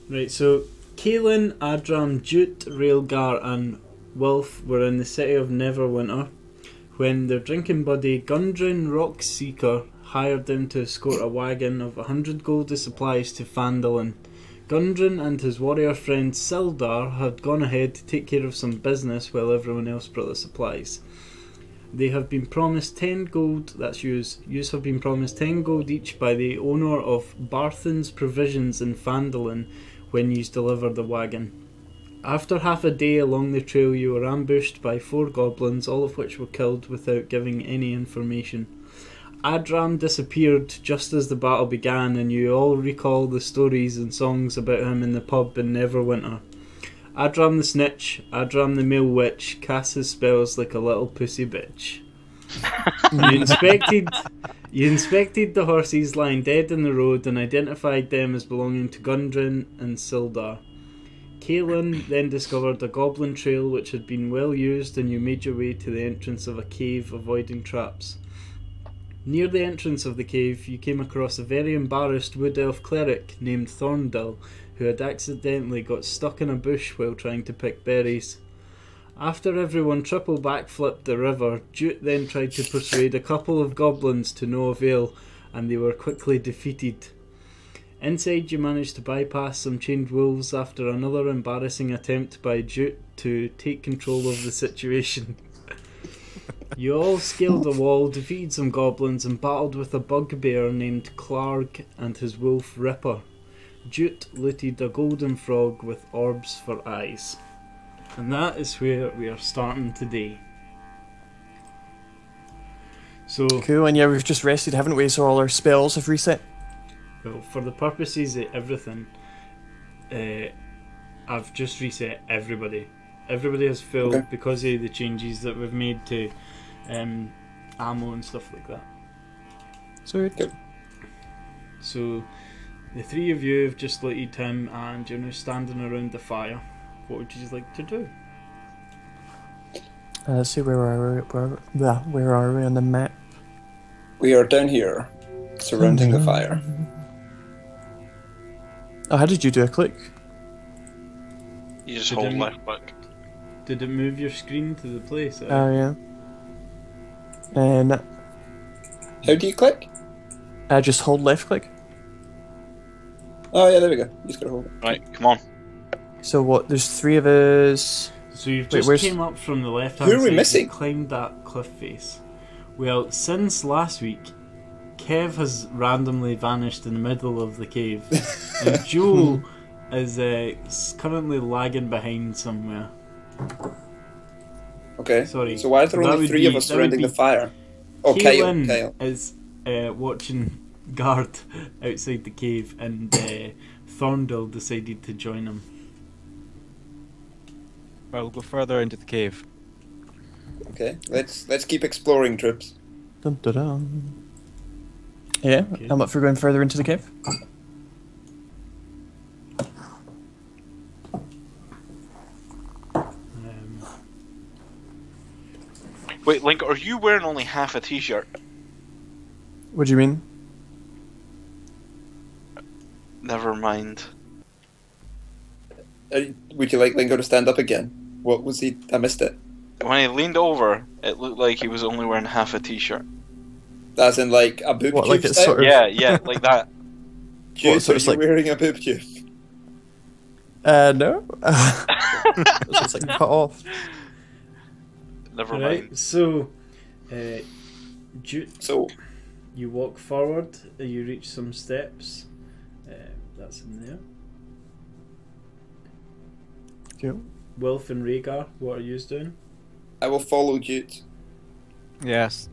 Right, so Kaelin, Adram, Jute, Railgar and Wilf were in the city of Neverwinter when their drinking buddy Gundren Rockseeker hired them to escort a wagon of 100 gold of supplies to Phandalin. Gundren and his warrior friend Sildar had gone ahead to take care of some business while everyone else brought the supplies. They have been promised 10 gold, that's Yous have been promised 10 gold each by the owner of Barthen's Provisions in Phandalin when Yous deliver the wagon. After half a day along the trail you were ambushed by 4 goblins, all of which were killed without giving any information. Adram disappeared just as the battle began, and you all recall the stories and songs about him in the pub in Neverwinter. Adram the snitch, Adram the male witch, casts his spells like a little pussy bitch. You inspected the horses lying dead in the road and identified them as belonging to Gundren and Sildar. Kaelin then discovered a goblin trail which had been well used, and you made your way to the entrance of a cave, avoiding traps. Near the entrance of the cave, you came across a very embarrassed wood elf cleric named Thorndil, who had accidentally got stuck in a bush while trying to pick berries. After everyone triple backflipped the river, Jute then tried to persuade a couple of goblins to no avail, and they were quickly defeated. Inside, you managed to bypass some chained wolves after another embarrassing attempt by Jute to take control of the situation. You all scaled a wall, defeated some goblins, and battled with a bugbear named KLARG and his wolf Ripper. Jute looted a golden frog with orbs for eyes. And that is where we are starting today. So, cool, and yeah, we've just rested, haven't we? So all our spells have reset. Well, for the purposes of everything, I've just reset everybody. Everybody has filled because of the changes that we've made to ammo and stuff like that. Good. So the 3 of you have just looted him, and you're now standing around the fire. What would you like to do? Let's see, where are we on the map? We are down here, surrounding the fire. Oh, how did you do a click? You just hold left click. Did it move your screen to the place? Oh, yeah. And how do you click? Just hold left click. Oh yeah, there we go. You just gotta hold it. Right, come on. So what? There's 3 of us. So you've just came up from the left hand side. Who are we missing? And climbed that cliff face. Well, since last week, Kev has randomly vanished in the middle of the cave, and Joel is currently lagging behind somewhere. Okay. Sorry. So why are there only 3 of us surrounding the fire? Oh, Kale is watching guard outside the cave, and Thorndil decided to join him. Well, we'll go further into the cave. Okay, let's keep exploring, troops. Dun, dun, dun. Yeah, okay. I'm up for going further into the cave. Wait, Link, are you wearing only half a t-shirt? What do you mean? Never mind. Would you like Lingo to stand up again? What was he? I missed it. When he leaned over, it looked like he was only wearing half a t-shirt. As in, like, a boob tube like it's style? sort of... Yeah, like that. Juice, are you wearing a boob tube? No. It's like cut off. Never right, mind. So, so you walk forward, you reach some steps. That's in there. Cool. Wilf and Rhaegar, what are you doing? I will follow Jute. Yes,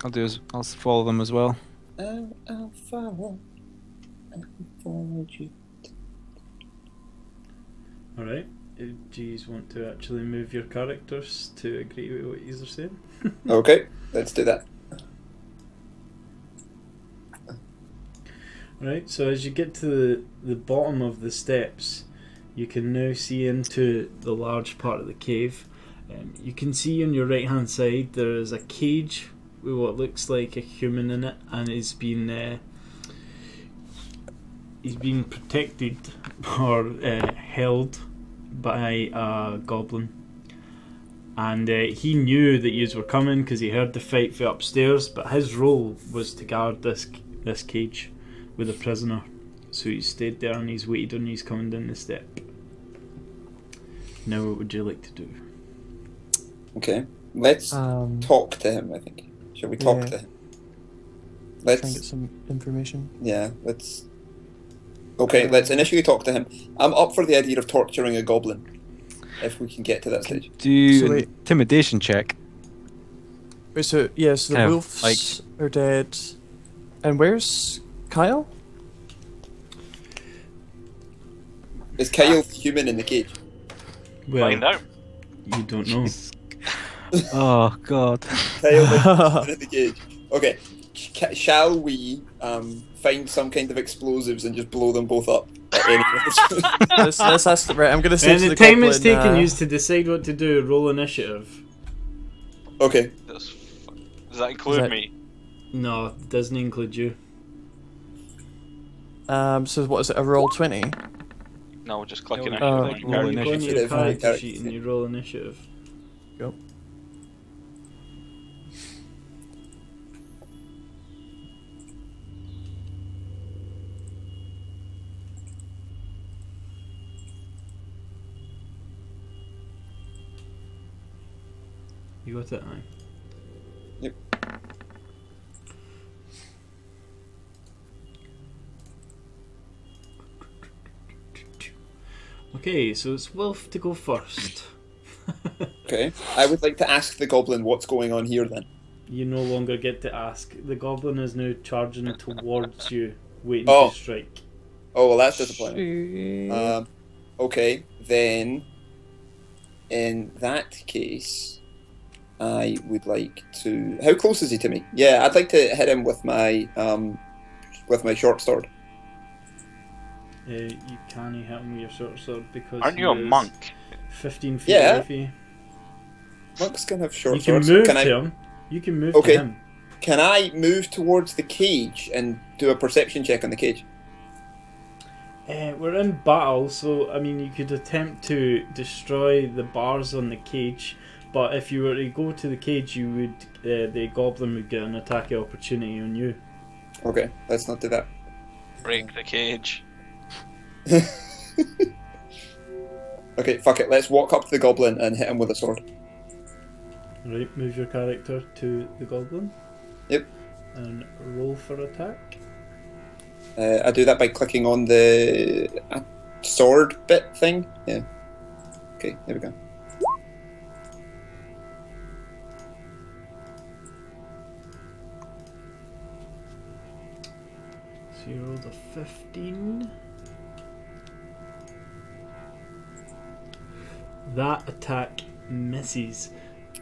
I'll follow them as well. I'll follow Jute. Alright. Do you want to actually move your characters to agree with what you are saying? Okay, let's do that. Right, so as you get to the bottom of the steps, you can now see into the large part of the cave. You can see on your right hand side there is a cage with what looks like a human in it, and it's been he's being protected or held by a goblin, and he knew that yous were coming because he heard the fight from upstairs. But his role was to guard this cage with a prisoner, so he stayed there and he's waited on yous coming down the step. Now, what would you like to do? Okay, let's talk to him. I think. Shall we talk to him? Let's try and get some information. Yeah, let's. Okay, let's initially talk to him. I'm up for the idea of torturing a goblin, if we can get to that stage. Do intimidation check. Wait, so yeah, so the wolves are dead. And where's Kyle? Is Kyle human in the cage? Well, Find out. you don't know. Oh god. Kyle is in the cage. Okay, shall we find some kind of explosives and just blow them both up? let's ask. Right, I'm gonna say And to the the time goblin, it's taken you to decide what to do, roll initiative. Okay. Does that include me? No, it doesn't include you. So what is it? A roll 20? No, we're just clicking Oh, initiative. roll You go into initiative. your character Character sheet and you roll initiative. Go. You got it, aye. Yep. Okay, so it's Wolf to go first. Okay. I would like to ask the goblin what's going on here then. You no longer get to ask. The goblin is now charging towards you, waiting Oh. to strike. Oh, well, that's disappointing. Okay, then in that case, I would like to. How close is he to me? Yeah, I'd like to hit him with my short sword. You can't hit him with your short sword because Aren't you a he is monk? 15 feet Yeah. away from you. Monks can have short You can swords. move Can to I? him. You can move Okay. to him. Can I move towards the cage and do a perception check on the cage? We're in battle, so I mean, you could attempt to destroy the bars on the cage, but if you were to go to the cage, you would the goblin would get an attack opportunity on you. Okay, let's not do that. Break the cage. Okay, fuck it. Let's walk up to the goblin and hit him with a sword. Right, move your character to the goblin. Yep. And roll for attack. I do that by clicking on the sword bit thing. Yeah. Okay, there we go. So you rolled a 15. That attack misses.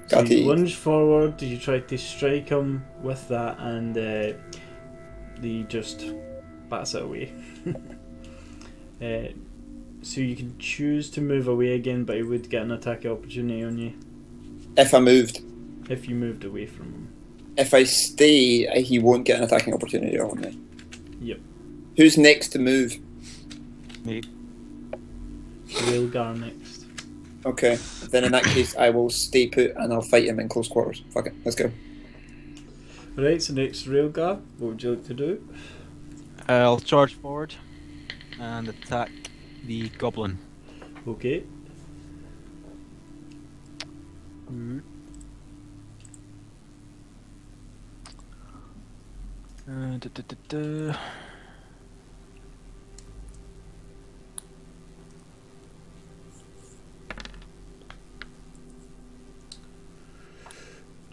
So Got you it. lunge forward, you try to strike him with that, and he just bats it away. So you can choose to move away again, but he would get an attack opportunity on you If I moved. if you moved away from him. If I stay, he won't get an attacking opportunity on me. Yep. Who's next to move? Me. Railgar next. Okay, then in that case, I will stay put and I'll fight him in close quarters. Fuck it, let's go. Right, so next Railgar, what would you like to do? I'll charge forward and attack the goblin. Okay. Da, da, da, da.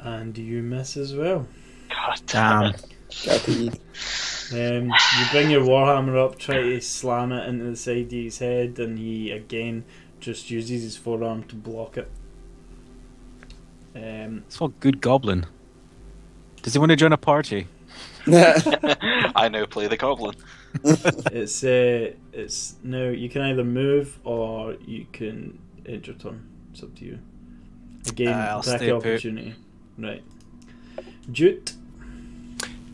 And you miss as well. God Damn. Got it. You bring your warhammer up, try to slam it into the side of his head, and he again just uses his forearm to block it. It's all good goblin. Does he want to join a party? I now play the goblin. It's now you can either move or you can end your turn. It's up to you. Again, I'll attack stay put. opportunity. Right. Jute.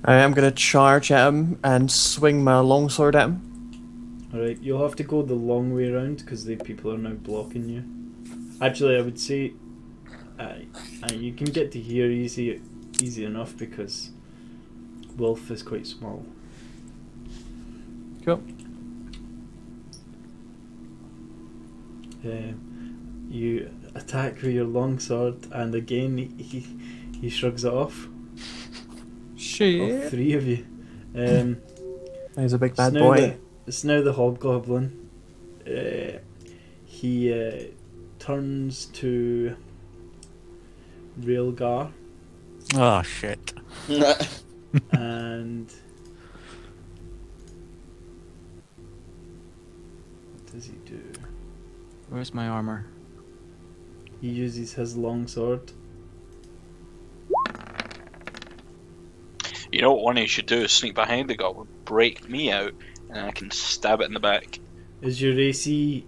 I'm gonna charge at him and swing my longsword at him. Alright, you'll have to go the long way around because the people are now blocking you. Actually, I would say you can get to here easy enough because Wolf is quite small. Cool. You attack with your longsword, and again he shrugs it off. Shit. All three of you. He's a big bad boy. It's now the hobgoblin. He turns to Railgar. Oh shit. And what does he do? Where's my armor? He uses his longsword. You know what one you should do is sneak behind the goblin, break me out, and I can stab it in the back. Is your AC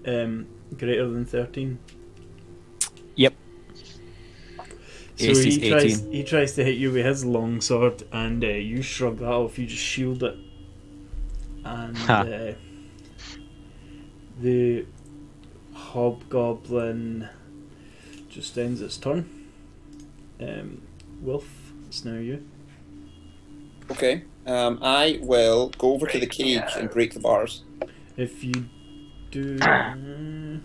greater than 13? Yep. So he tries to hit you with his longsword, and you shrug that off. You just shield it, and the hobgoblin just ends its turn. Wolf, it's now you. Okay. I will go over to the cage and break the bars. If you do, I'm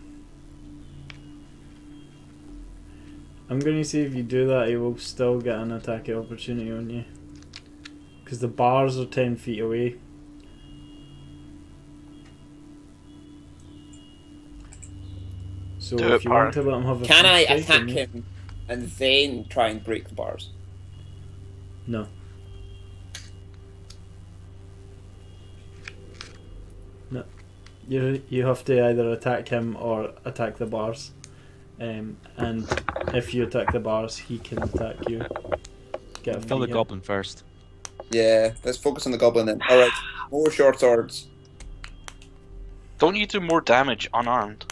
going to say if you do that, he will still get an attack opportunity on you. Because the bars are 10 feet away. So Do if it, you want to let him have a Can I free strike on attack you- him and then try and break the bars? No. No. You have to either attack him or attack the bars. And if you attack the bars, he can attack you. Get a Kill the free hit. goblin first. Yeah, let's focus on the goblin then. Alright, more short swords. Don't you do more damage unarmed?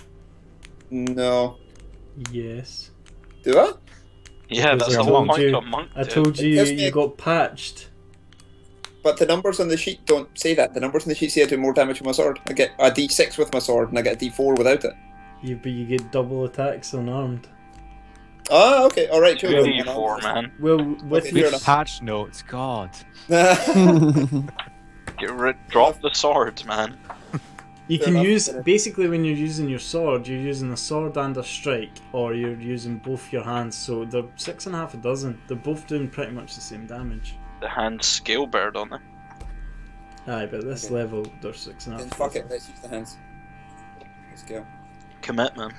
No. Yes. Do I? Yeah, Because that's I the whole told point you- of monk. I dude. told you gives me you a- got patched. But the numbers on the sheet don't say that. The numbers on the sheet say I do more damage with my sword. I get a d6 with my sword and I get a d4 without it. But you get double attacks unarmed. Ah, okay, alright, cool. 2d4, man. Well, with Okay, fair your enough. Patch notes, God. Drop the swords, man. you Fair can enough. use basically when you're using your sword, you're using a sword and a strike, or you're using both your hands. So they're 6.5 a dozen. They're both doing pretty much the same damage. The hand scale bird on it. Aye, but at this Okay. level, they're 6.5. Then fuck it, let's use the hands. Let's go. Commitment.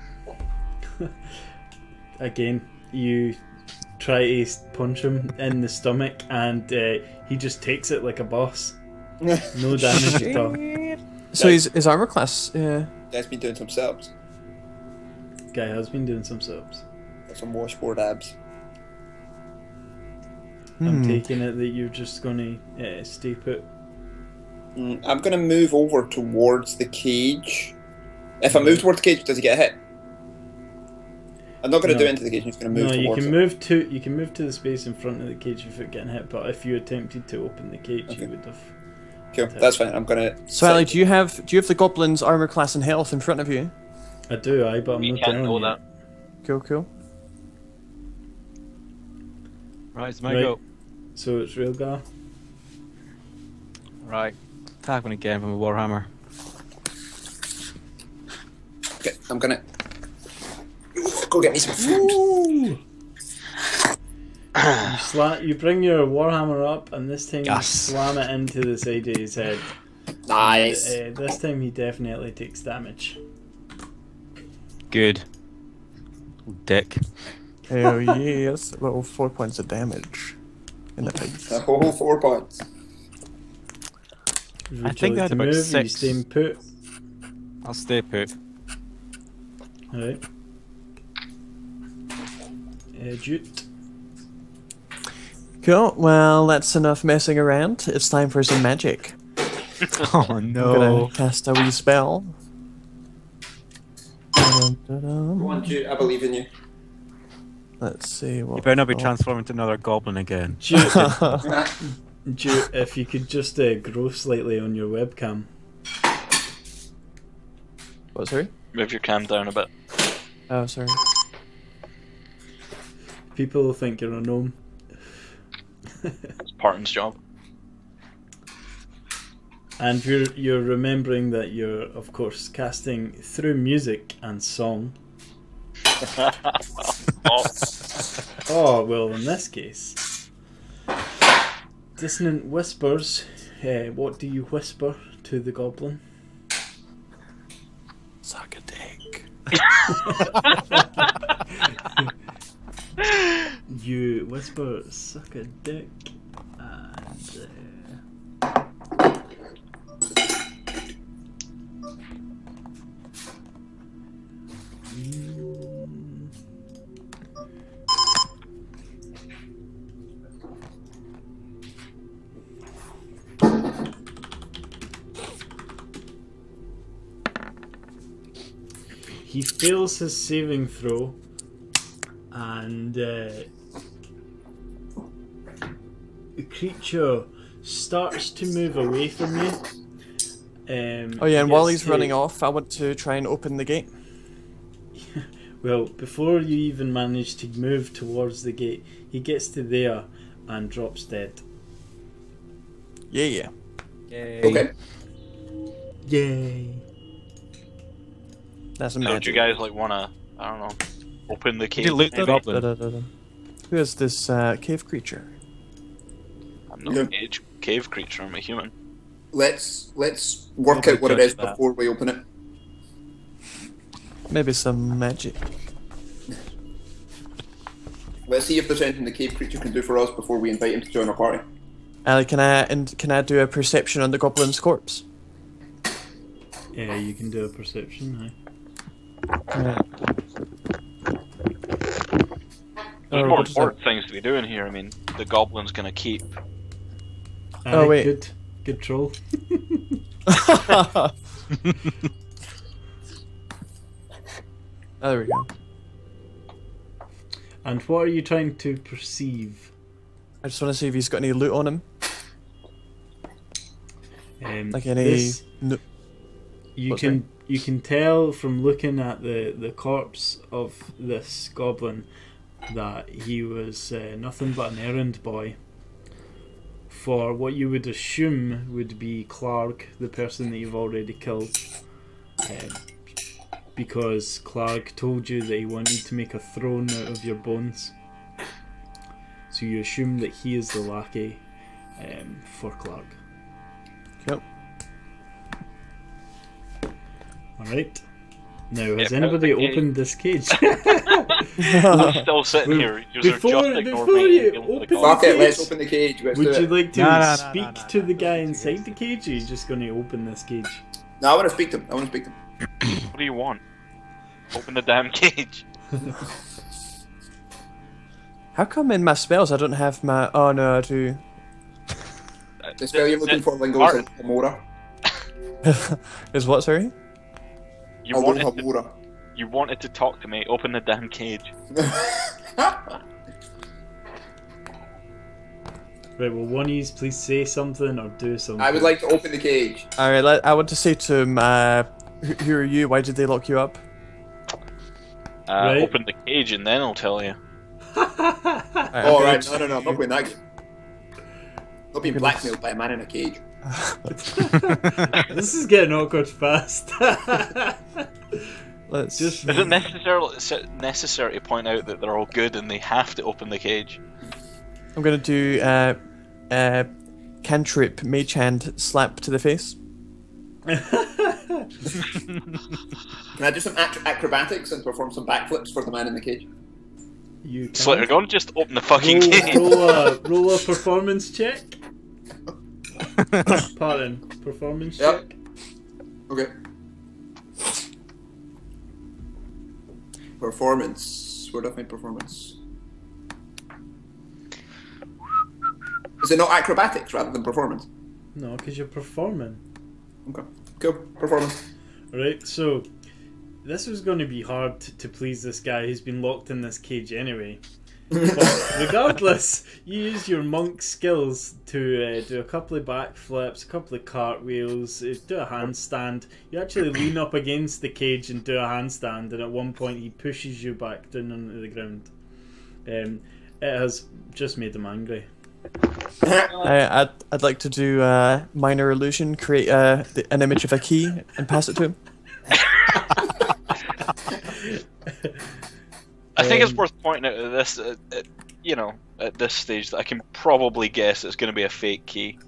Again, you try to punch him in the stomach, and he just takes it like a boss. No damage at all. So his armor class, yeah. Guy's been doing some subs. Guy has been doing some subs. Got some washboard abs. I'm taking it that you're just gonna stay put. I'm gonna move over towards the cage. If I move towards the cage, does he get a hit? I'm not gonna No. do into the cage. I'm just gonna move No, you towards can it. move to the space in front of the cage without getting hit. But if you attempted to open the cage, Okay. you would have. Cool, that's fine. I'm gonna. So Ali, do you have the goblin's armor class and health in front of you? I do, but I'm We not can't telling know you. that. Cool. Right, it's my Right. go. So it's Railgar. Right. Attack one again from a warhammer. Okay, I'm gonna go get me some food. You bring your warhammer up, and this time Yes. you slam it into the side of his head. Nice. This time he definitely takes damage. Good. Dick. Hell yes, little 4 points of damage in the face. A whole 4 points. Would I you think like I had to about move? Are you 6. staying put? I'll stay put. Alright. Jute. Cool, well that's enough messing around. It's time for some magic. Oh I'm no. gonna cast a wee spell. Go on, Jude. I believe in you. Let's see what. You better not be transformed into another goblin again. Jute, if you could just grow slightly on your webcam. What, sorry? Move your cam down a bit. Oh, sorry. People will think you're a gnome. It's Parton's job. And you're remembering that you're, of course, casting through music and song. Oh, well, in this case. Dissonant whispers. What do you whisper to the goblin? Suck a dick. You whisper, suck a dick, and he fails his saving throw, and the creature starts to move away from you. Oh yeah, and while he's running off, I want to try and open the gate. Well, before you even manage to move towards the gate, he gets to there and drops dead. Yeah. Yay. Okay. Yay! That's So magic. do you guys like wanna, I don't know, open the cave? Did you loot the maybe? goblin? Who is this cave creature? I'm not Yeah. a cave creature, I'm a human. Let's work Nobody out what it judge is that. before we open it. Maybe some magic. Let's see if there's anything the cave creature can do for us before we invite him to join our party. Ali, can I do a perception on the goblin's corpse? Yeah, you can do a perception. There's Oh, more what is important things to be doing here. I mean, the goblin's gonna keep. Oh, wait. Good troll. Oh, there we go. And what are you trying to perceive? I just want to see if he's got any loot on him. Like any... this- No. You What's can tell from looking at the corpse of this goblin that he was nothing but an errand boy for what you would assume would be KLARG, the person that you've already killed, because KLARG told you that he wanted to make a throne out of your bones. So you assume that he is the lackey for KLARG. Yep. Alright. Now, has Yeah, anybody okay. opened this cage? We're still sitting here. You're Before- just ignore before me. you and deal with the open- goblin. Fuck it, let's cage? open the cage. Let's Would do you it. like to No, speak no, to the no, guy no, inside no. the cage, or are you just going to open this cage? No, I want to speak to him. I want to speak to him. What do you want? Open the damn cage. How come in my spells I don't have my... Oh no, I do. The spell you're looking for, Lingo, Martin, is Hamora. Is what, sorry? you Hello, wanted, to, Hamora. you wanted to talk to me. Open the damn cage. Right, well, one of you please say something or do something. I would like to open the cage. Alright, I want to say to him, who are you? Why did they lock you up? Right. Open the cage and then I'll tell you. Oh, right. No, I'm not playing that game. Not being blackmailed by a man in a cage. This is getting awkward fast. Let's Just- Is it necessary to point out that they're all good and they have to open the cage? I'm gonna do cantrip mage hand slap to the face. Can I do some acrobatics and perform some backflips for the man in the cage? You can. Slittergun, just open the fucking cage. roll a performance check. Pardon, performance Yep. check. Okay. Performance. Where do I find performance? Is it not acrobatics rather than performance? No, because you're performing. Okay. Cool. Performance. Right, so this was going to be hard to please this guy who's been locked in this cage anyway. But regardless, you use your monk skills to do a couple of backflips, a couple of cartwheels, do a handstand. You actually lean up against the cage and do a handstand, and at one point he pushes you back down onto the ground. It has just made him angry. I'd like to do minor illusion, create an image of a key and pass it to him. I think it's worth pointing out at this, at this stage, that I can probably guess it's going to be a fake key.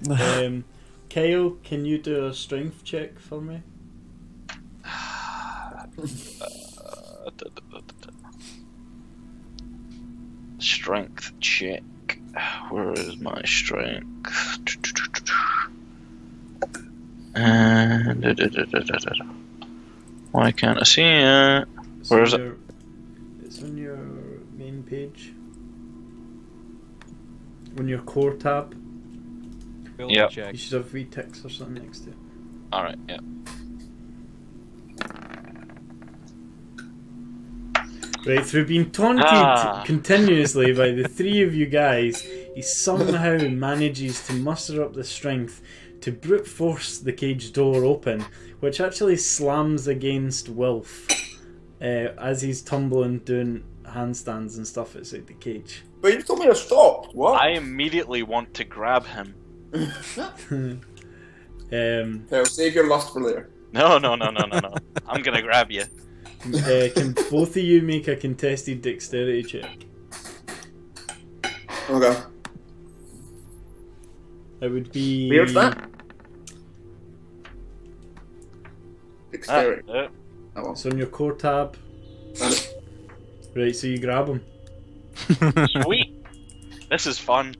Kyle, can you do a strength check for me? Strength check. Where is my strength? And why can't I see it? Where is it? It's on your main page. On your core tab. Yeah. You should have V-Tex or something next to it. Alright, yeah. Right, through being taunted continuously by the three of you guys, he somehow manages to muster up the strength to brute force the cage door open, which actually slams against Wilf as he's tumbling, doing handstands and stuff outside the cage. But you told me to stop. What? I immediately want to grab him. I'll save your lust for later. No. I'm gonna grab you. Can both of you make a contested dexterity check? Okay. It would be... Where's that? Dexterity. Oh, well. It's on your core tab. Right, so you grab him. sweet. This is fun.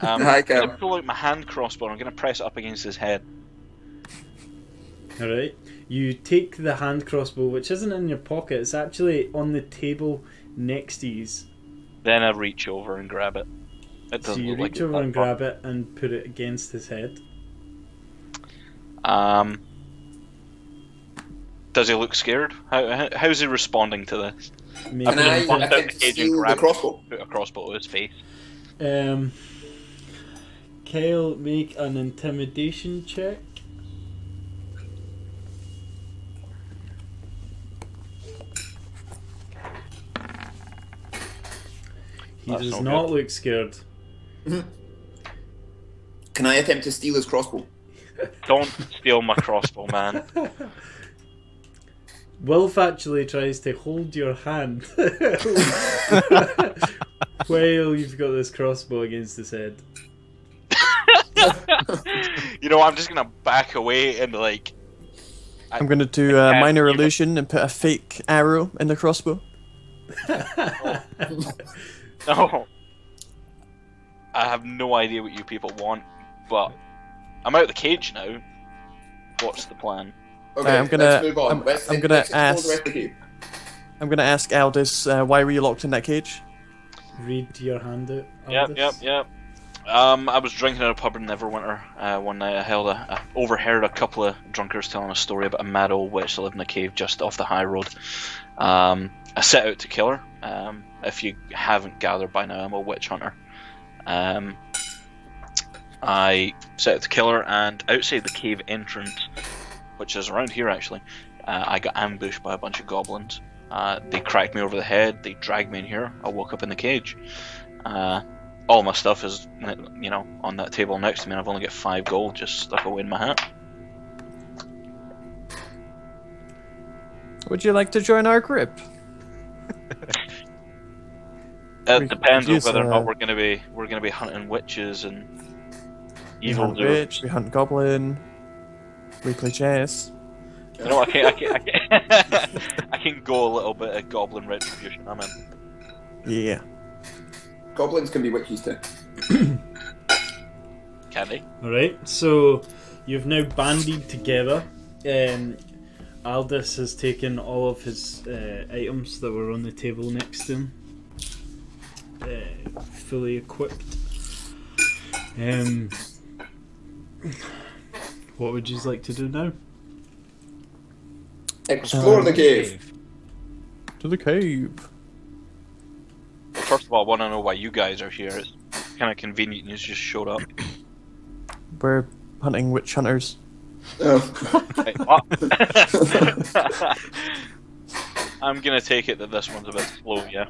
Hi, I'm Cal. gonna pull out my hand crossbow and I'm gonna press it up against his head. Alright. You take the hand crossbow, which isn't in your pocket, it's actually on the table next to you. Then I reach over and grab it. It So doesn't you look like reach it's over that and far. grab it and put it against his head. Does he look scared? How's he responding to this? Make Can I an attempt to steal the crossbow? Put a crossbow to his face. Kyle, make an intimidation check. He That's does not not good. look scared. Can I attempt to steal his crossbow? Don't steal my crossbow, man. Wilf actually tries to hold your hand while you've got this crossbow against his head. You know, I'm just gonna back away and like. I'm gonna do a minor illusion and put a fake arrow in the crossbow. No. I have no idea what you people want, but I'm out of the cage now. What's the plan? Okay, I'm gonna- let's move on. I'm- Let's I'm gonna let's explore ask- the rest of the cave. I'm gonna ask Aldis, why were you locked in that cage? Read your hand out. Yep. Aldis. I was drinking at a pub in Neverwinter one night. I overheard a couple of drunkards telling a story about a mad old witch that lived in a cave just off the high road. I set out to kill her. If you haven't gathered by now, I'm a witch hunter. I set out to kill her, and outside the cave entrance, which is around here actually, I got ambushed by a bunch of goblins. They cracked me over the head, they dragged me in here, I woke up in the cage. All my stuff is, on that table next to me, and I've only got 5 gold just stuck away in my hat. Would you like to join our group? It depends on use, whether or not we're gonna be hunting witches and We evil. hunt witch, we hunt goblin, we play chess. You know, I can go a little bit of goblin retribution. I'm in. Yeah. Goblins can be witches too. Can they? Alright, so you've now bandied together. Aldis has taken all of his items that were on the table next to him, fully equipped. What would you like to do now? Explore the cave. To the cave. first of all, I want to know why you guys are here. It's kind of convenient you just showed up. We're hunting witch hunters. Oh. Hey, what? I'm gonna take it that this one's a bit slow, yeah.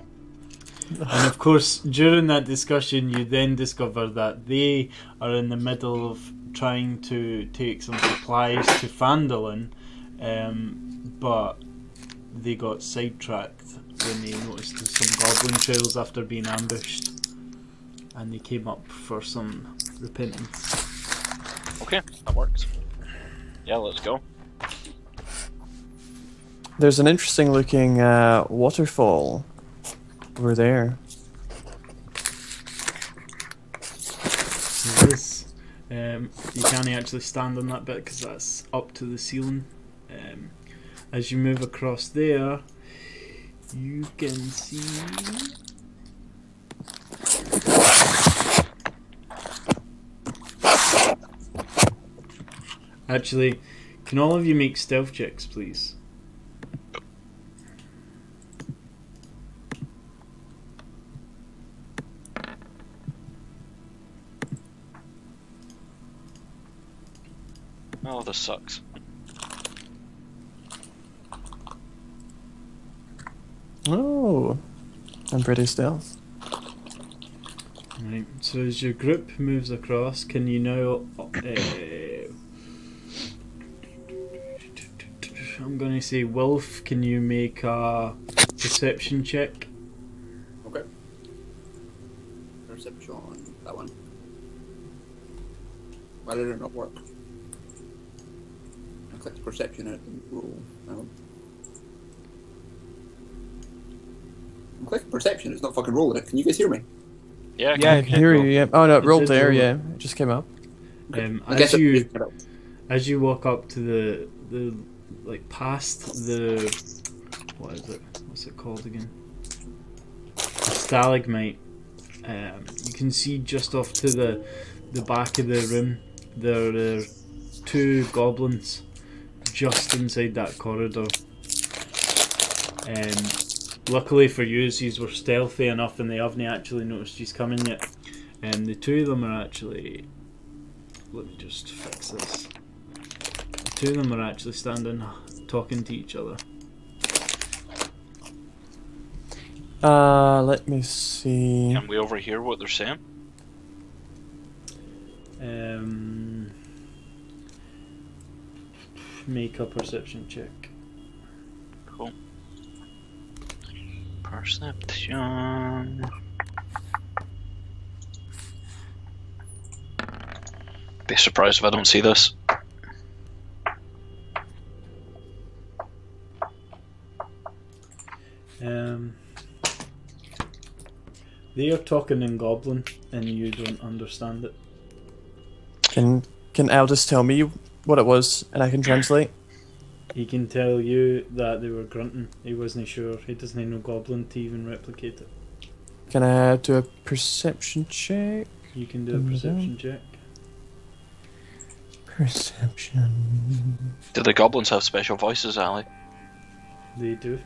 And of course, during that discussion, you then discover that they are in the middle of trying to take some supplies to Fandolin, but they got sidetracked when they noticed some goblin trails after being ambushed, and they came up for some repentance. Okay, that works. Yeah, let's go. There's an interesting looking waterfall over there. It is. You can't actually stand on that bit because that's up to the ceiling. As you move across there, you can see. Actually, can all of you make stealth checks, please? Oh, this sucks. Oh, I'm pretty stealth. Right. So as your group moves across, can you now? I'm going to say, Wolf, can you make a perception check? Okay. Perception, that one. Why did it not work? I clicked perception and it didn't roll. I'm clicking perception, it's not fucking rolling it. Can you guys hear me? Yeah, Yeah, I can hear you. Yeah. Oh no, it rolled did there. roll. Yeah, it just came up. I guess As you walk up to the like past the, what is it? What's it called again? The stalagmite. You can see just off to the back of the room there are two goblins just inside that corridor. Luckily for you, these were stealthy enough and they haven't actually noticed he's coming yet. The two of them are actually... Let me just fix this. The two of them are actually standing talking to each other. Let me see. Can we overhear what they're saying? Make a perception check. Cool. Perception. Be surprised if I don't see this. They are talking in Goblin, and you don't understand it. Can Aldis tell me what it was, and I can translate? He can tell you that they were grunting. He wasn't sure. He doesn't know Goblin to even replicate it. Can I do a perception check? You can do a perception check. Perception. Do the goblins have special voices, Ali? They do.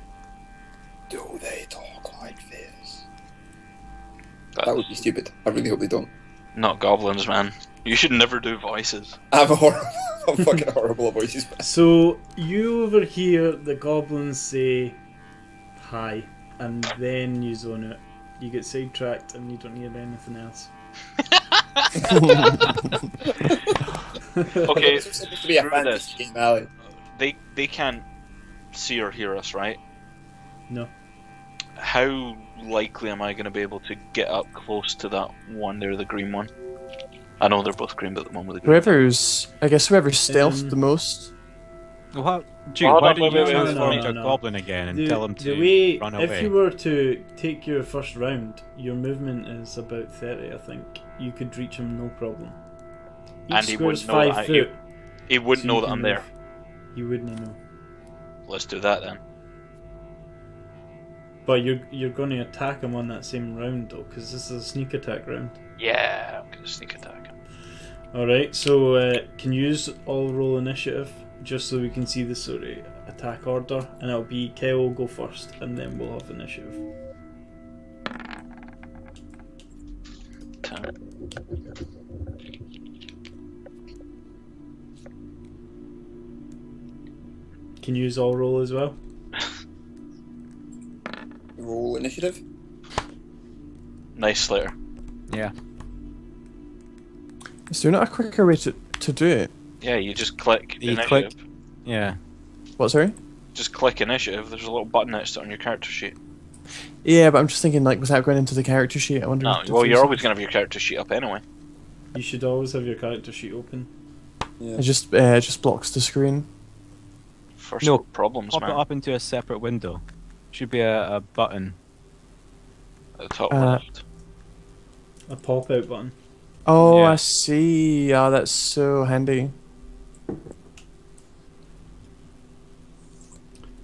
Do they talk like this? But That would be stupid. I really hope they don't. not goblins, man. You should never do voices. I'm fucking horrible at voices. So you overhear the goblins say hi, and then you zone out. You get sidetracked and you don't hear anything else. Okay, This was supposed to be a screw fantasy this. game, Ali. They can't see or hear us, right? No. How likely am I going to be able to get up close to that one there, the green one? I know they're both green, but the one with the green. Whoever's stealthed the most. Well, Dude, Hold why on, don't you wait, wait, transform wait, into a no. goblin again and tell him to way, run if away? you were to take your first round, your movement is about 30, I think. You could reach him no problem. Each And he square's wouldn't know 5 that foot. He wouldn't so know you that can I'm there. move. He wouldn't know. Let's do that then. But you're going to attack him on that same round though, because this is a sneak attack round. Yeah, I'm going to sneak attack him. Alright, so can you use all roll initiative, just so we can see the sort of attack order, and it'll be Kyle will go first, and then we'll have initiative. can use all roll as well. Roll initiative. Nice, Slayer. Yeah. Is there not a quicker way to do it? Yeah, you just click You initiative. click. Yeah. What, sorry? Just click initiative. There's a little button next to it on your character sheet. Yeah, but I'm just thinking, like, without going into the character sheet, I wonder. No, if well, there's you're some- always gonna have your character sheet up anyway. You should always have your character sheet open. Yeah. It just blocks the screen. First No, world problems, Pop it man. up into a separate window. Should be a button. At the top Uh, left. A pop-out button. Oh, Yeah. I see. Oh, that's so handy.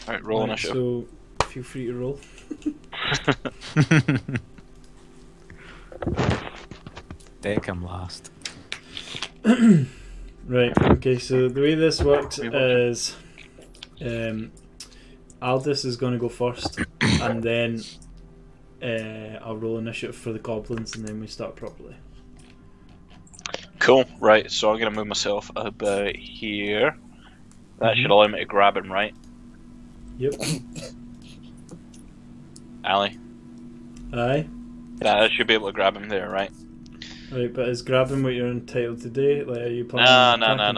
Right, roll Right, initiative. so feel free to roll. They come last. Right, okay, so the way this works is Aldis is going to go first, and then I'll roll initiative for the goblins, and then we start properly. Cool. Right, so I'm gonna move myself about here. That should allow me to grab him, right? Yep. Ali? Aye. Yeah, I should be able to grab him there, right? Right, but is grabbing what you're entitled to do? Like, are you No, planning no, on no, attacking?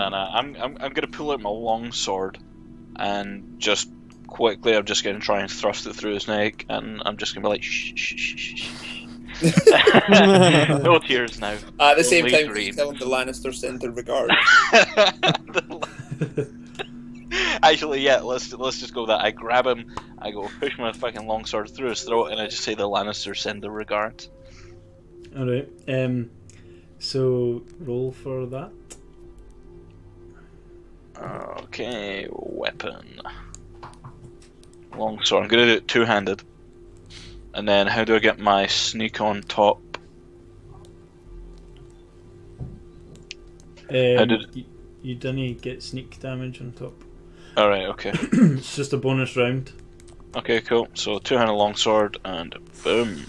no, no. I'm gonna pull out my long sword and just quickly I'm just gonna try and thrust it through his neck, and I'm just gonna be like shh shh shh shh shh. No tears now. At the same Only time, green. just tell him the Lannisters send their regards. Actually, yeah, let's just go that. I grab him, I go push my fucking longsword through his throat, and I just say the Lannisters send their regards. Alright, so roll for that. Okay, weapon. Longsword. I'm gonna do it two-handed. And then how do I get my sneak on top? You didn't get sneak damage on top. Alright, okay. It's just a bonus round. Okay, cool. So two-handed longsword and boom.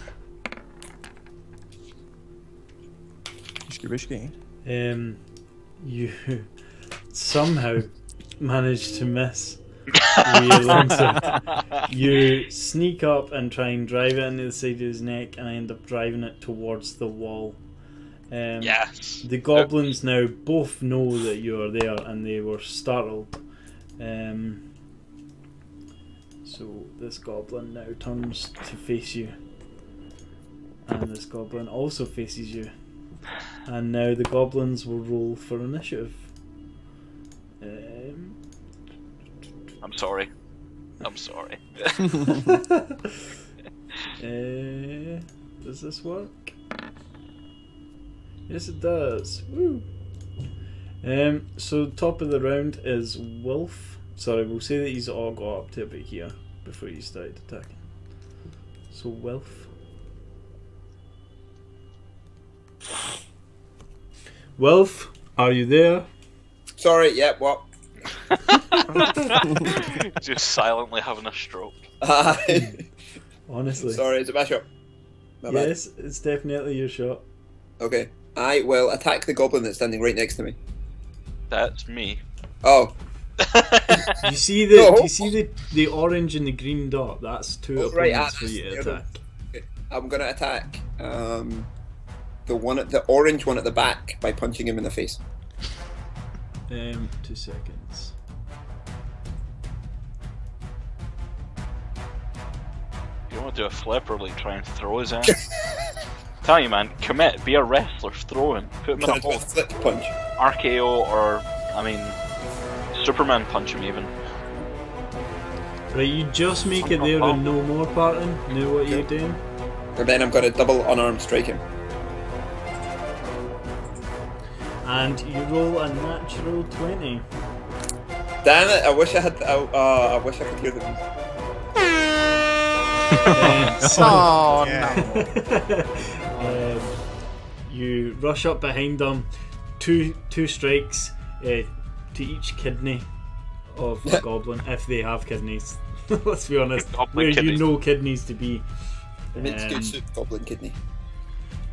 Risky. You somehow managed to miss with your longsword. You sneak up and try and drive it into the side of his neck, and I end up driving it towards the wall. Yes. The goblins now both know that you are there, and they were startled. So this goblin now turns to face you, and this goblin also faces you. And now the goblins will roll for initiative. I'm sorry. I'm sorry. Does this work? Yes, it does. Woo! So top of the round is Wolf. Sorry, we'll say that he's all got up to about here before you started attacking. So Wolf. Wolf, are you there? Sorry, yeah, what? Just silently having a stroke. Honestly. Sorry, it's a bad shot. My bad. Yes, it's definitely your shot. Okay. I will attack the goblin that's standing right next to me. That's me. Oh. You see the No. do you see the orange and the green dot? That's two Right, opponents for you to that's the other- attack. Okay. I'm gonna attack the orange one at the back by punching him in the face. 2 seconds. You don't want to do a flip or like try and throw his ass. Tell you, man, commit, be a wrestler, throw him, put him in Can a I do a hole. flip punch? RKO or, I mean, Superman punch him even. Right, you just make it there and no more parting. Know what you're doing? And then I'm gonna double unarmed strike him. And you roll a natural 20. Damn it! I wish I had. I wish I could hear the music. So, Oh you rush up behind them, two strikes to each kidney of a goblin, if they have kidneys. Let's be honest, Goblin where kidneys. you know kidneys to be. Mint good soup, goblin kidney.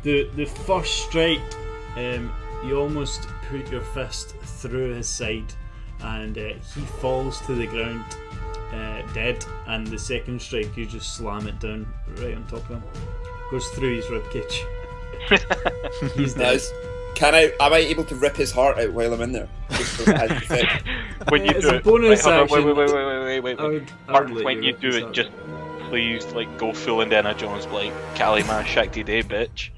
The first strike, you almost put your fist through his side, and he falls to the ground dead, and the second strike you just slam it down right on top of him. Goes through his ribcage. He's dead. Nice. Am I able to rip his heart out while I'm in there? Just for as effect? When you It's do a it, bonus action. wait. I would Martin, when let you rip do his it, heart just out. please like go full Indiana Jones, like Kalima Shakti Day, bitch.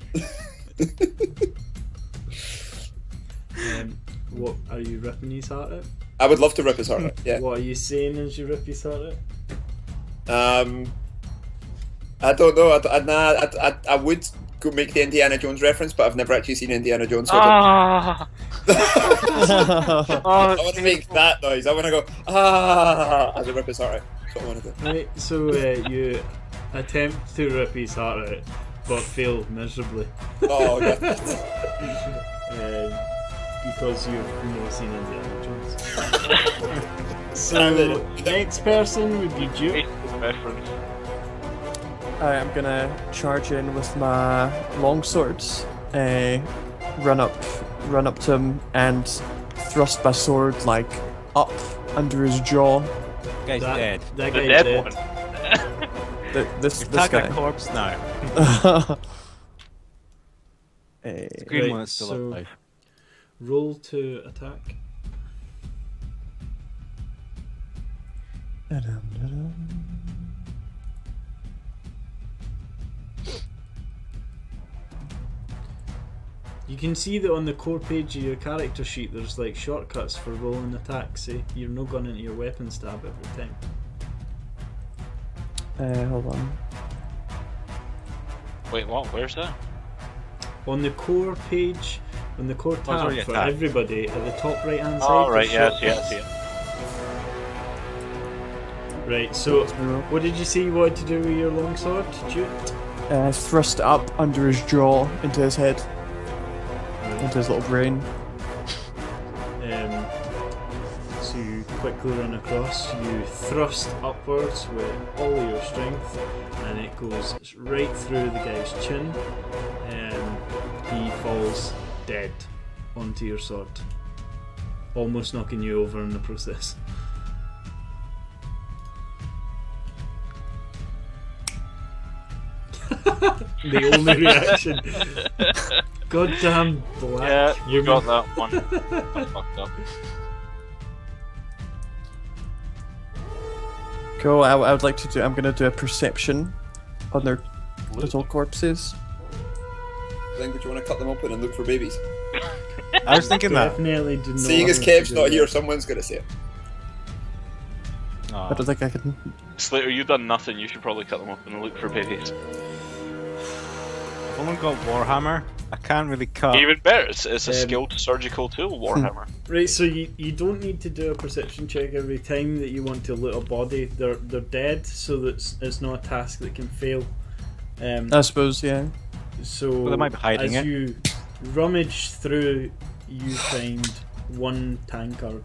What are you ripping his heart out? I would love to rip his heart out. Yeah. What are you saying as you rip his heart out? I don't know. I would go make the Indiana Jones reference, but I've never actually seen Indiana Jones. So Ah. I want to make that noise. I want to go as I rip his heart out. That's what I want to do. Right, so you attempt to rip his heart out, but fail miserably. Oh god. Because you've not seen Indiana Jones. So, next person would be Duke. Reference. I'm gonna charge in with my longswords, run up to him and thrust my sword like up under his jaw. Guy's dead. That The guy's dead dead. one. This Attack guy. a corpse now. Green Right, one is still so- alive. Roll to attack. You can see that on the core page of your character sheet there's like shortcuts for rolling attacks, eh? You're not going into your weapons tab every time. Hold on. Wait, what? Where's that? On the core page, on the core tab where you for attack. everybody, at the top right hand side. Oh, right, there's yes. shortcuts. Right, so what did you say you wanted to do with your longsword, Duke? Thrust up under his jaw into his head, into his little brain. So you quickly run across, you thrust upwards with all of your strength, and it goes right through the guy's chin. He falls dead onto your sword, almost knocking you over in the process. The only reaction. Goddamn black. Yeah, you woman. got that one. I fucked up. Cool. I would like to do. I'm gonna do a perception on their little corpses. Then would you want to cut them open and look for babies? I was thinking that. Definitely do not. Seeing as want to Kev's do not that. here, someone's going to say it. Aw. I don't think I can. Slater, you've done nothing. You should probably cut them up and look for babies. I've only got Warhammer. I can't really cut. Even better, it's a Um, skilled surgical tool, Warhammer. Right, so you don't need to do a perception check every time that you want to loot a body. They're dead, so that it's not a task that can fail. I suppose, yeah. So Well, they might be hiding as it. you rummage through, you find one tankard.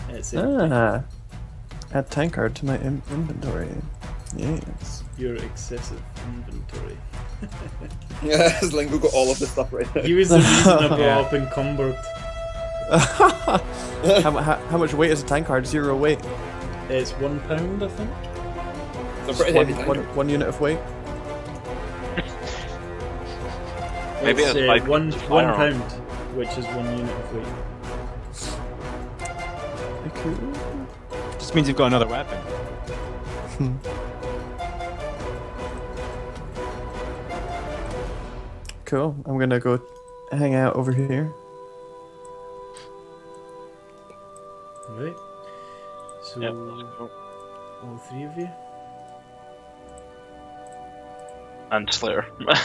It's Add tankard to my inventory. Yes. your excessive inventory. Yeah, as Lingo got all of the stuff right now. He was the reason I brought Yeah. up encumbered. how much weight is a tankard? 0 weight. It's £1, I think. It's a pretty heavy tanker. One unit of weight. Maybe It's it's like one firearm. pound, which is 1 unit of weight. Cool. Just means you've got another weapon. Cool. I'm gonna go hang out over here. Right. So Yep, let's go. all three of you. And Slayer. We're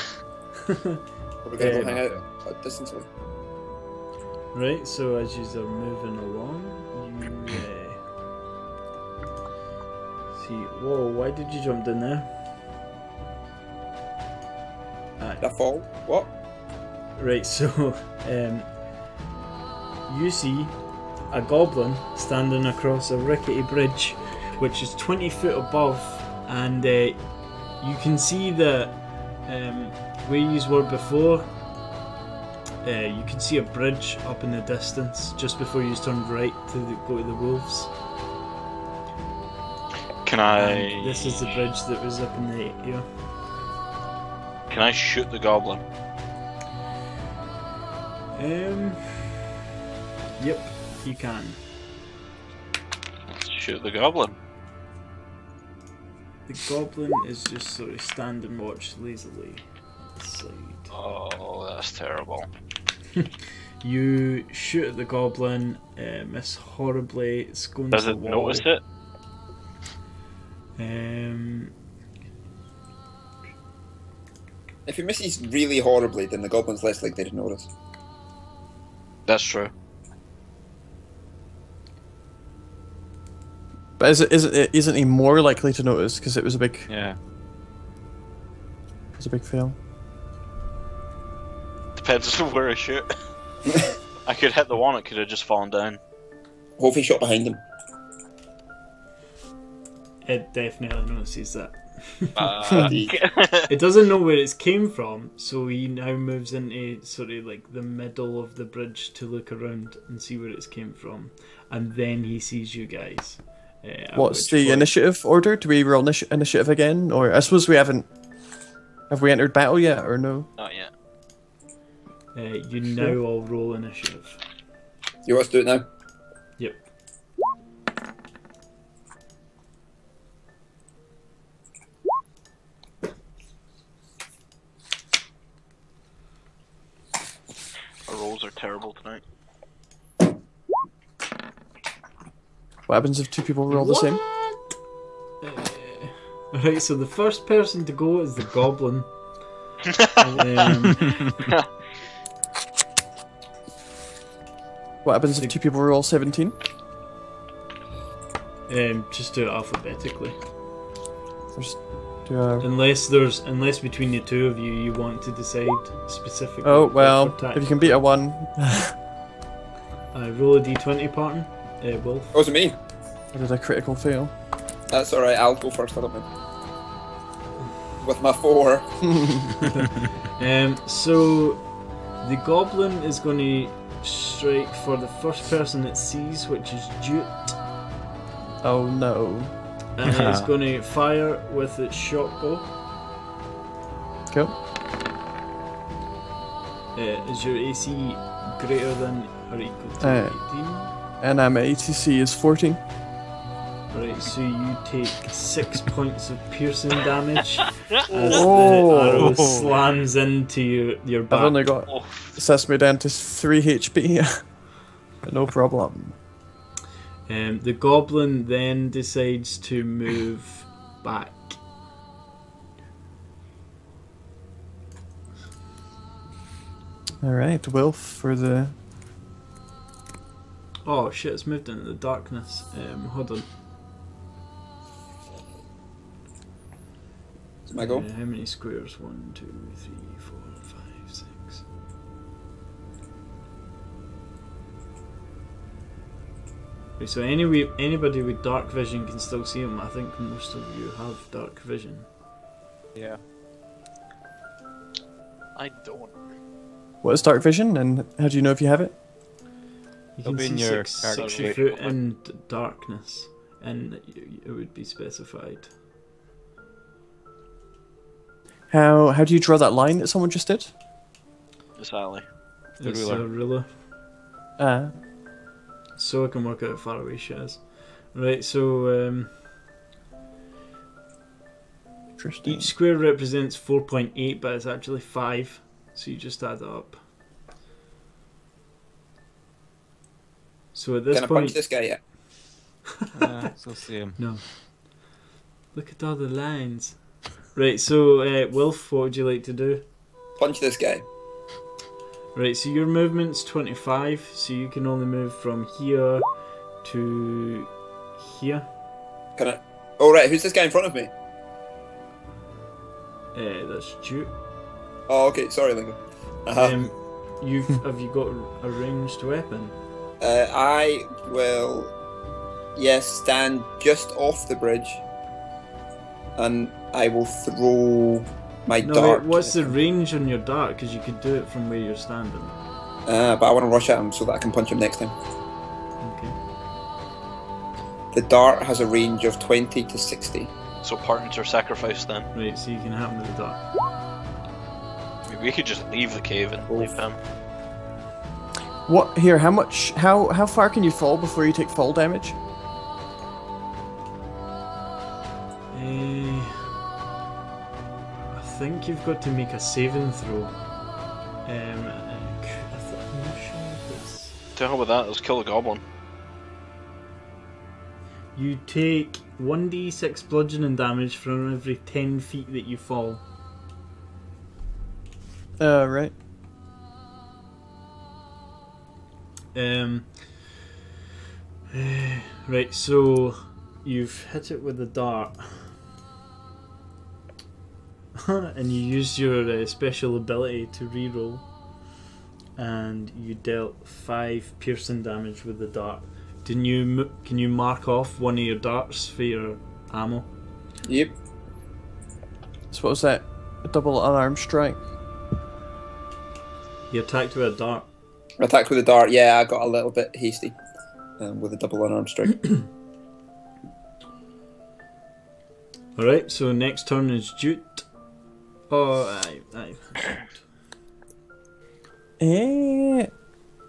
going to go hang out a distance away. Right, so as you are moving along, you see. Whoa! Why did you jump in there? That fall? What? Right, so you see a goblin standing across a rickety bridge, which is 20 foot above, and you can see that where you were before, You can see a bridge up in the distance just before you turn right to go to the wolves. Can I? And this is the bridge that was up in the air. Can I shoot the goblin? Yep, you can. Let's shoot the goblin. The goblin is just sort of stand and watch lazily aside. Oh, that's terrible. You shoot at the goblin, miss horribly, scones Does the it wall. notice it? If he misses really horribly, then the goblin's less likely to notice. That's true. But isn't he more likely to notice because it was a big Yeah. fail? Depends on where I shoot. I could hit the one, it could have just fallen down. Hopefully shot behind him. It definitely notices that. Indeed. It doesn't know where it came from, so he now moves into sort of like the middle of the bridge to look around and see where it came from, and then he sees you guys. What's the initiative order? Do we roll initiative again, or I suppose we haven't? Have we entered battle yet, or no? Not yet. You now all roll initiative. You want us to do it now? Yep. Our rolls are terrible tonight. What happens if two people roll the same? Right, so the first person to go is the goblin. What happens if two people roll 17? Just do it alphabetically. Just do a... Unless between the two of you want to decide specifically. Oh well, for if you can beat a 1. Roll a d20, partner. Wolf. Oh, was it me? I did a critical fail. That's alright, I'll go first, I don't know. With my 4. So the goblin is going to strike for the first person it sees, which is Jute, Oh no. and it's going to fire with its shotbow. Cool. Is your AC greater than or equal to 18? And my ATC is 14. Right, so you take 6 points of piercing damage as Oh. the arrow slams into your back. I've only got Oh, assessed me down to 3 HP. No problem. The goblin then decides to move back. Alright, Wilf for the... Oh shit, it's moved into the darkness. Hold on. It's my go. How many squares? 1, 2, 3, 4, 5, 6. Okay, so anybody with dark vision can still see him. I think most of you have dark vision. Yeah. I don't. What is dark vision, and how do you know if you have it? You It'll can be in see your 60 character foot sheet. in darkness, and it would be specified. How do you draw that line that someone just did? It's Ali. The It's ruler. a ruler. So I can work out how far away she is. Right, so Interesting. each square represents 4.8, but it's actually 5. So you just add it up. So at this Can I point, punch this guy yet? So same. no. Look at all the lines. Right, so Wilf, what would you like to do? Punch this guy. Right, so your movement's 25, so you can only move from here to here. Can I? Oh right, who's this guy in front of me? That's Duke. Oh okay, sorry Lingo. Have you got a ranged weapon? I will, yes, stand just off the bridge, and I will throw my No, dart. wait, what's the range on your dart? Because you could do it from where you're standing. But I want to rush at him so that I can punch him next time. Okay. The dart has a range of 20 to 60. So partners are sacrificed then. Right, so you can hit him with the dart. Maybe we could just leave the cave and leave him. What here? How much? How far can you fall before you take fall damage? I think you've got to make a saving throw. I'm not sure if it's... To hell with that, let's kill the goblin. You take 1d6 bludgeoning damage for every 10 feet that you fall. Right. Right, so you've hit it with the dart. And you used your special ability to reroll. And you dealt 5 piercing damage with the dart. Can you mark off one of your darts for your ammo? Yep. So what was that? A double unarmed strike. You attacked with a dart. Attacked with a dart. Yeah, I got a little bit hasty with a double unarmed strike. Alright, so next turn is Jute. Oh, aye.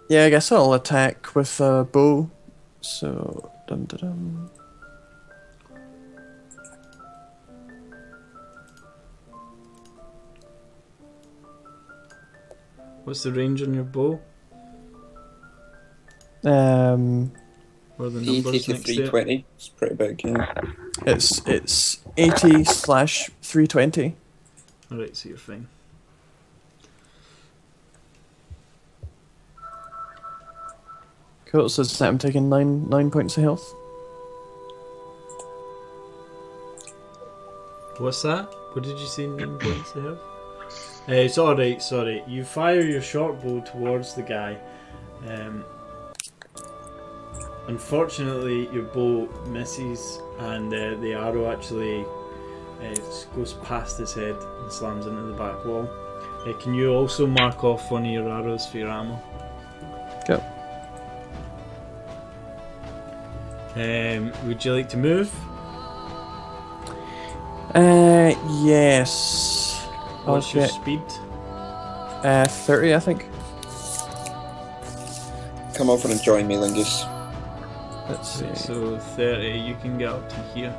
Yeah, I guess I'll attack with a bow. So, dum. What's the range on your bow? Or the 80 numbers to next to it? 320. It's pretty big, yeah. It's 80/320. Alright, so you're fine. Cool, so I'm taking 9 points of health. What's that? What did you say? 9 points of health? Sorry. You fire your short bow towards the guy. Unfortunately, your bow misses, and the arrow actually goes past his head and slams into the back wall. Can you also mark off one of your arrows for your ammo? Go. Would you like to move? Yes. What's your Okay. speed? 30, I think. Come over and join me, Lingus. Let's see. Right, so 30, you can get up to here.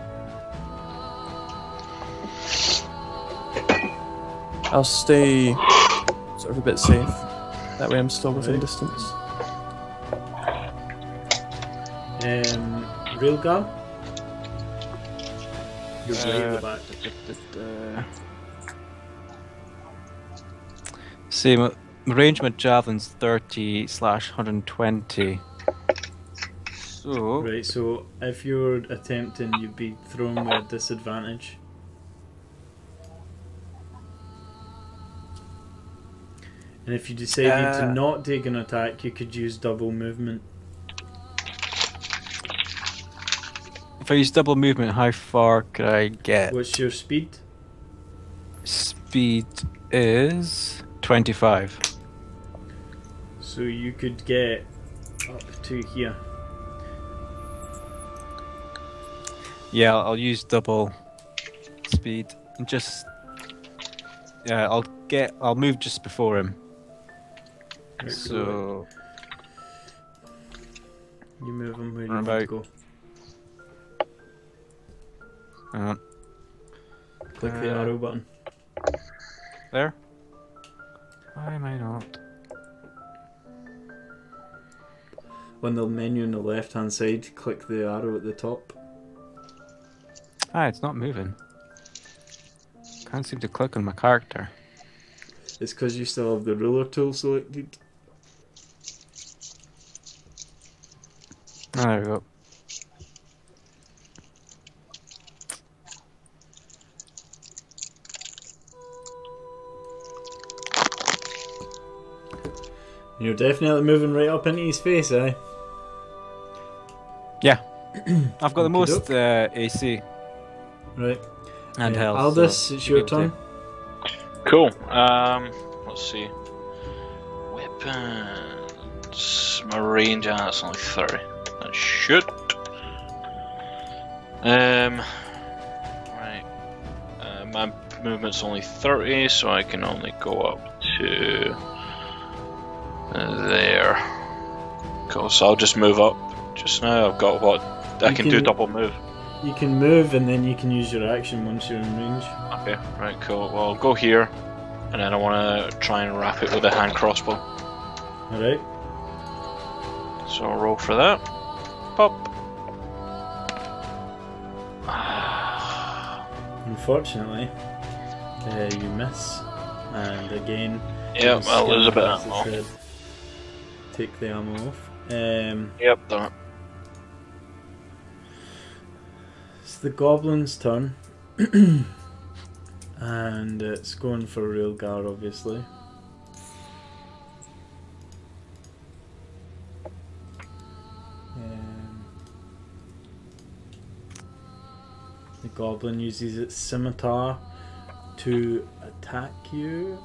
I'll stay sort of a bit safe. That way I'm still within Right. distance. Railgar? You're right at the back. See, my range with javelin's 30/120. So Right, so if you're attempting, you'd be thrown with a disadvantage. And if you decided to not take an attack, you could use double movement. if I use double movement, how far could I get? What's your speed? Speed is 25. So you could get up to here. Yeah, I'll use double speed and just I'll move just before him. Right, So you move him where you Right want to about- go. Click the arrow button. There. Why am I not? On the menu on the left hand side, click the arrow at the top. It's not moving. Can't seem to click on my character. It's because you still have the ruler tool selected. There we go. You're definitely moving right up into his face, eh? Yeah. I've got the most Okey-doke. AC Right. and health. Aldis, so it's should be your able turn. Cool. Let's see. Whip. weapons. My range, that's only 30. That should. Right. My movement's only 30, so I can only go up to there. Cool, so I'll just move up just now. I've got what? I can do double move. You can move and then you can use your action once you're in range. Okay, right, cool. Well, I'll go here, and then I want to try and wrap it with a hand crossbow. Alright. So I'll roll for that. Pop. Unfortunately, you miss. And again, Yep, I'll lose a bit of ammo. Take the ammo off. Yep, done it. It's the goblin's turn. And it's going for Railgar, obviously. The goblin uses its scimitar to attack you.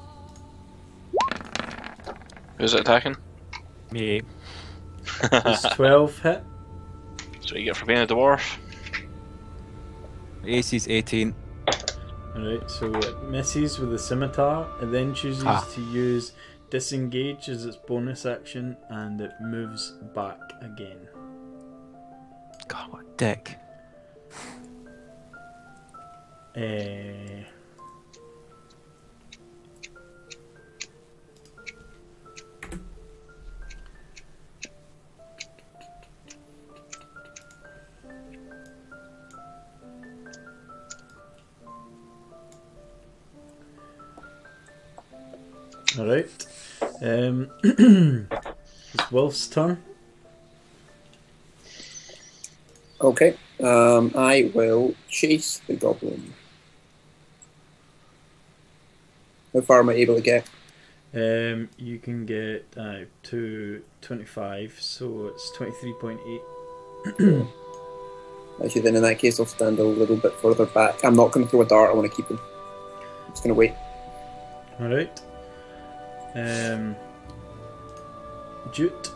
Who's it attacking? Me. Does 12 hit? So you get for being a dwarf. AC's 18. Alright, so it misses with the scimitar. It then chooses to use disengage as its bonus action, and it moves back again. God, what a dick. Alright. It's Wolf's turn. Okay. I will chase the goblin. How far am I able to get? You can get to 25, so it's 23.8. Actually, then in that case, I'll stand a little bit further back. I'm not going to throw a dart. I want to keep him. I'm just going to wait. Alright. Jute.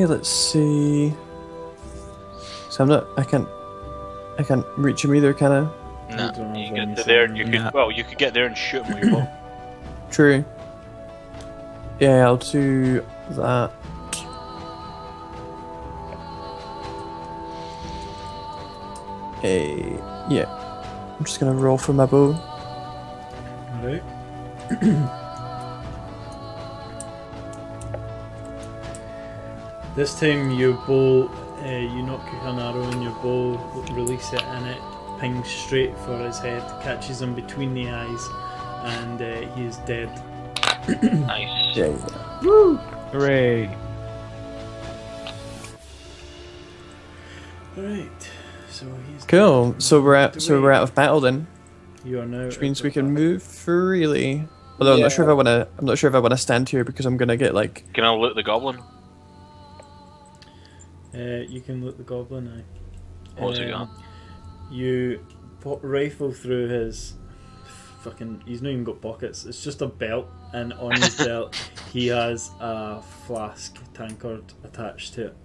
Let's see. So I can't reach him either, can I? No, don't you have get any to there and you sign. could, well, you could get there and shoot him with your bow. True. Yeah, I'll do that. Yeah. I'm just gonna roll for my bow. Alright. This time your bow, you knock an arrow in your bow, release it, and it pings straight for his head, catches him between the eyes, and he is dead. Nice. Yeah. Woo! Hooray! Alright, so he's Cool. dead. So we're out Away. of battle then, You are now. which means out we of can battle. move freely. Although I'm Yeah. not sure if I wanna. I'm not sure if I wanna stand here because I'm gonna get like. Can I loot the goblin? You can loot the goblin now. What's he got? You rifle through his fucking. He's not even got pockets. It's just a belt, and on his belt he has a flask tankard attached to it.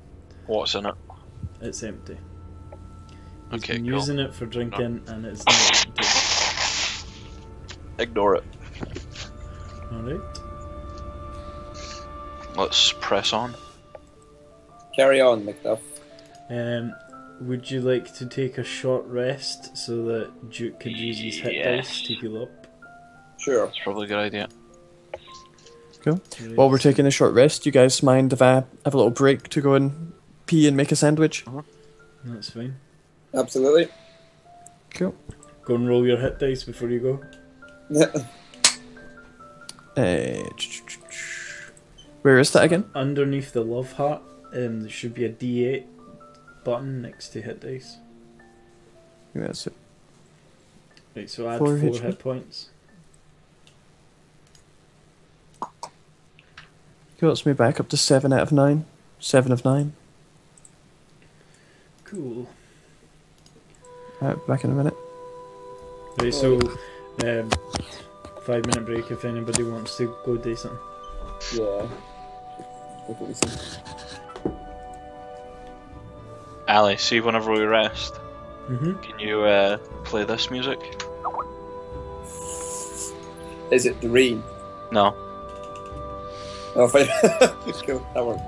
What's in it? It's empty. He's Okay, been cool. using it for drinking, and it's not empty. Ignore it. Alright. Let's press on. Carry on, Macduff. Would you like to take a short rest so that Duke can use his hit dice to heal up? Sure. That's probably a good idea. Cool. While we're taking a short rest, you guys mind if I have a little break to go and pee and make a sandwich? That's fine. Absolutely. Cool. Go and roll your hit dice before you go. Where is that again? Underneath the love heart, there should be a D8 button next to hit dice. Yeah, that's it. Right, so add 4 4 HP. hit points. Cool, it's me back up to 7 out of 9. 7 of 9. Cool. Alright, back in a minute. Right, so 5-minute break if anybody wants to go do something. Yeah. Look what we see. Ali, see whenever we rest, Mm-hmm. can you play this music? Is it the rain? No. Oh, fine. Cool, that worked.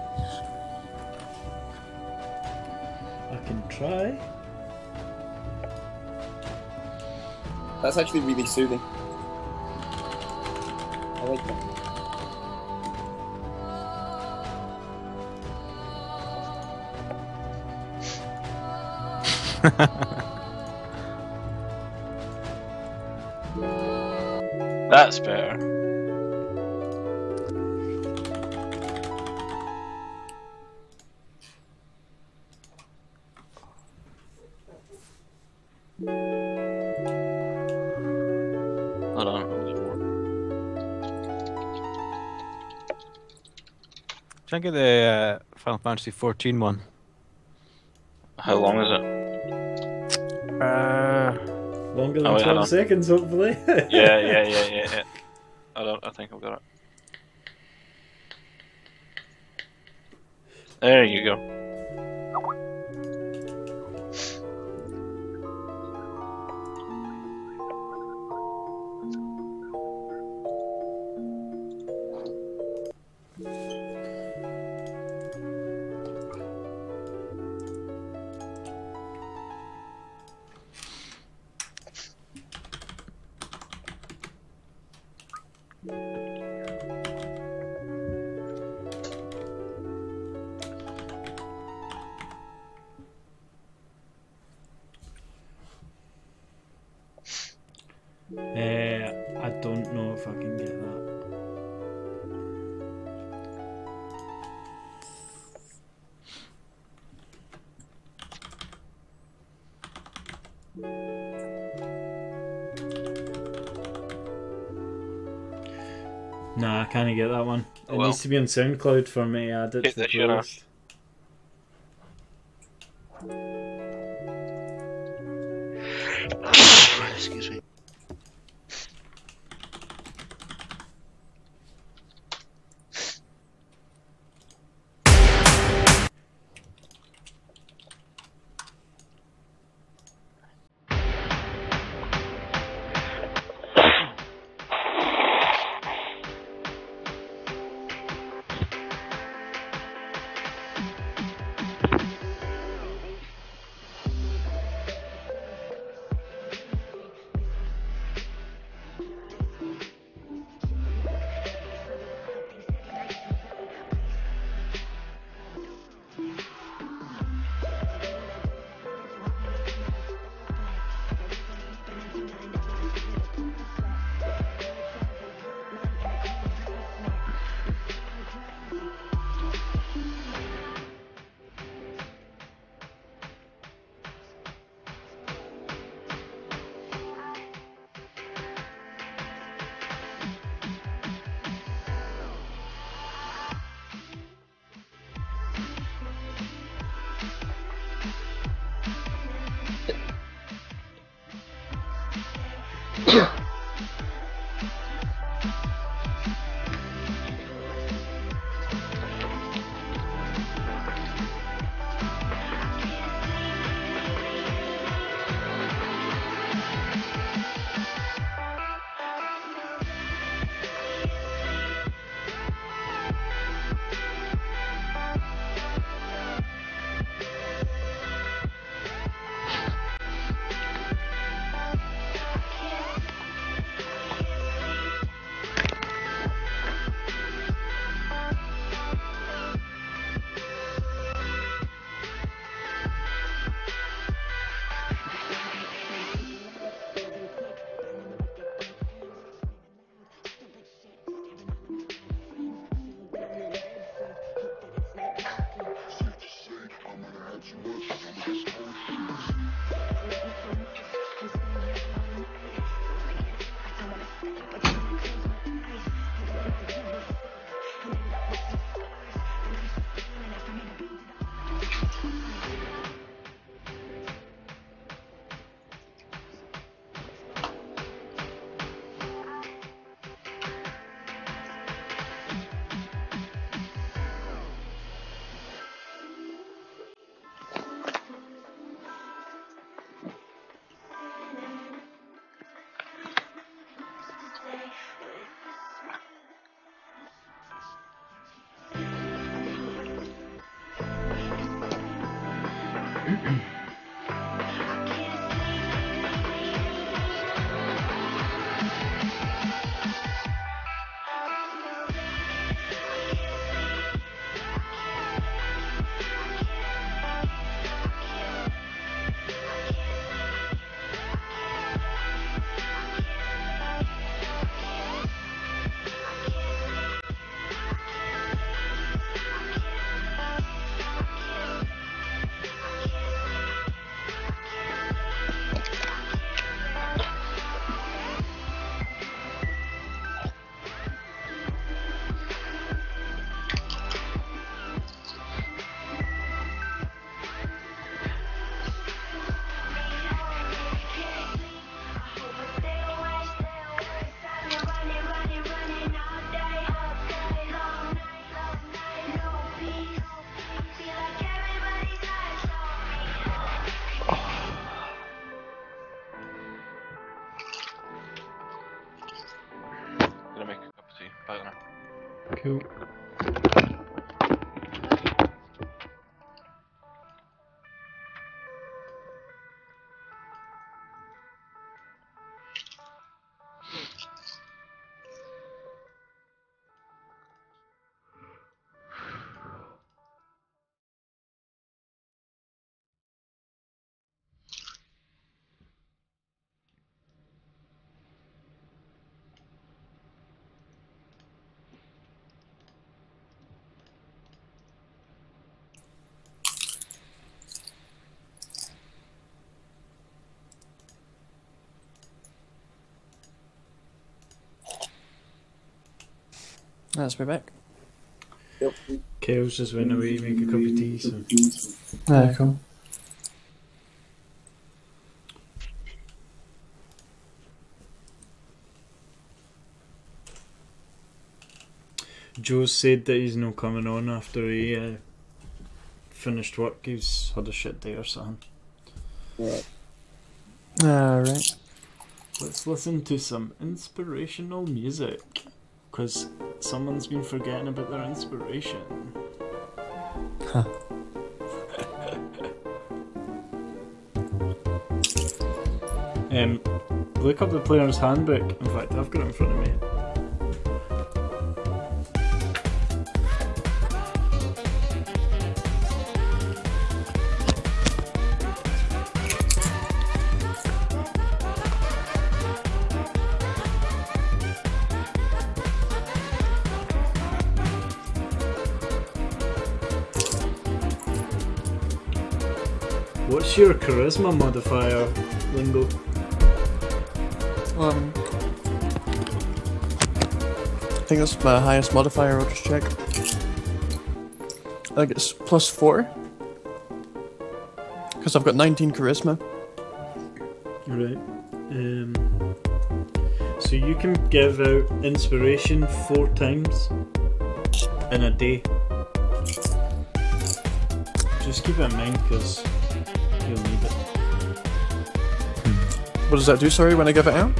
I can try. That's actually really soothing. I like that. That's better. Hold on, I'll get more. Try and get the Final Fantasy 14 one. How long is it? Longer than Oh, wait, hold 12 on. seconds, hopefully. Yeah. I think I've got it. There you go. I don't know if I can get that. Nah, I can't get that one. It Well. needs to be on SoundCloud for me to add it Hit to the the shit off. playlist. Excuse me. Gonna make a cup of tea. Bye now. Cool. Let's be back. Yep. Kale's just went away to make a cup of tea, so... Ah, cool. Joe said that he's not coming on after he finished work. He's had a shit day or something. Right. Alright. Let's listen to some inspirational music. Because someone's been forgetting about their inspiration. Huh. Look up the player's handbook. In fact, I've got it in front of me. What's your charisma modifier, Lingo? I think that's my highest modifier. I'll just check. I think it's +4. Because I've got 19 charisma. Right. So you can give out inspiration 4 times in a day. Just keep it in mind because you'll need it. What does that do, sorry, when I give it out?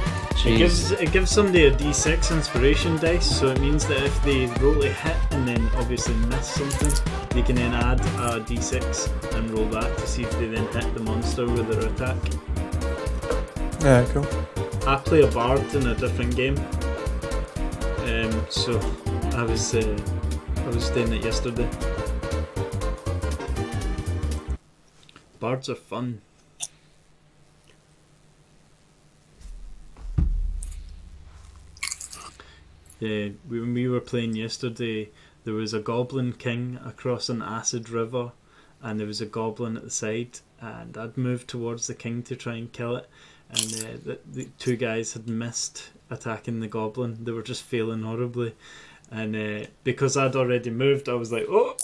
It gives somebody a d6 inspiration dice, so it means that if they roll a hit and then obviously miss something, they can then add a d6 and roll that to see if they then hit the monster with their attack. Yeah, cool. I play a bard in a different game, so I was doing it yesterday. Bards are fun. Yeah, when we were playing yesterday, there was a goblin king across an acid river, and there was a goblin at the side, and I'd moved towards the king to try and kill it, and the 2 guys had missed attacking the goblin. They were just failing horribly, and because I'd already moved, I was like, oh,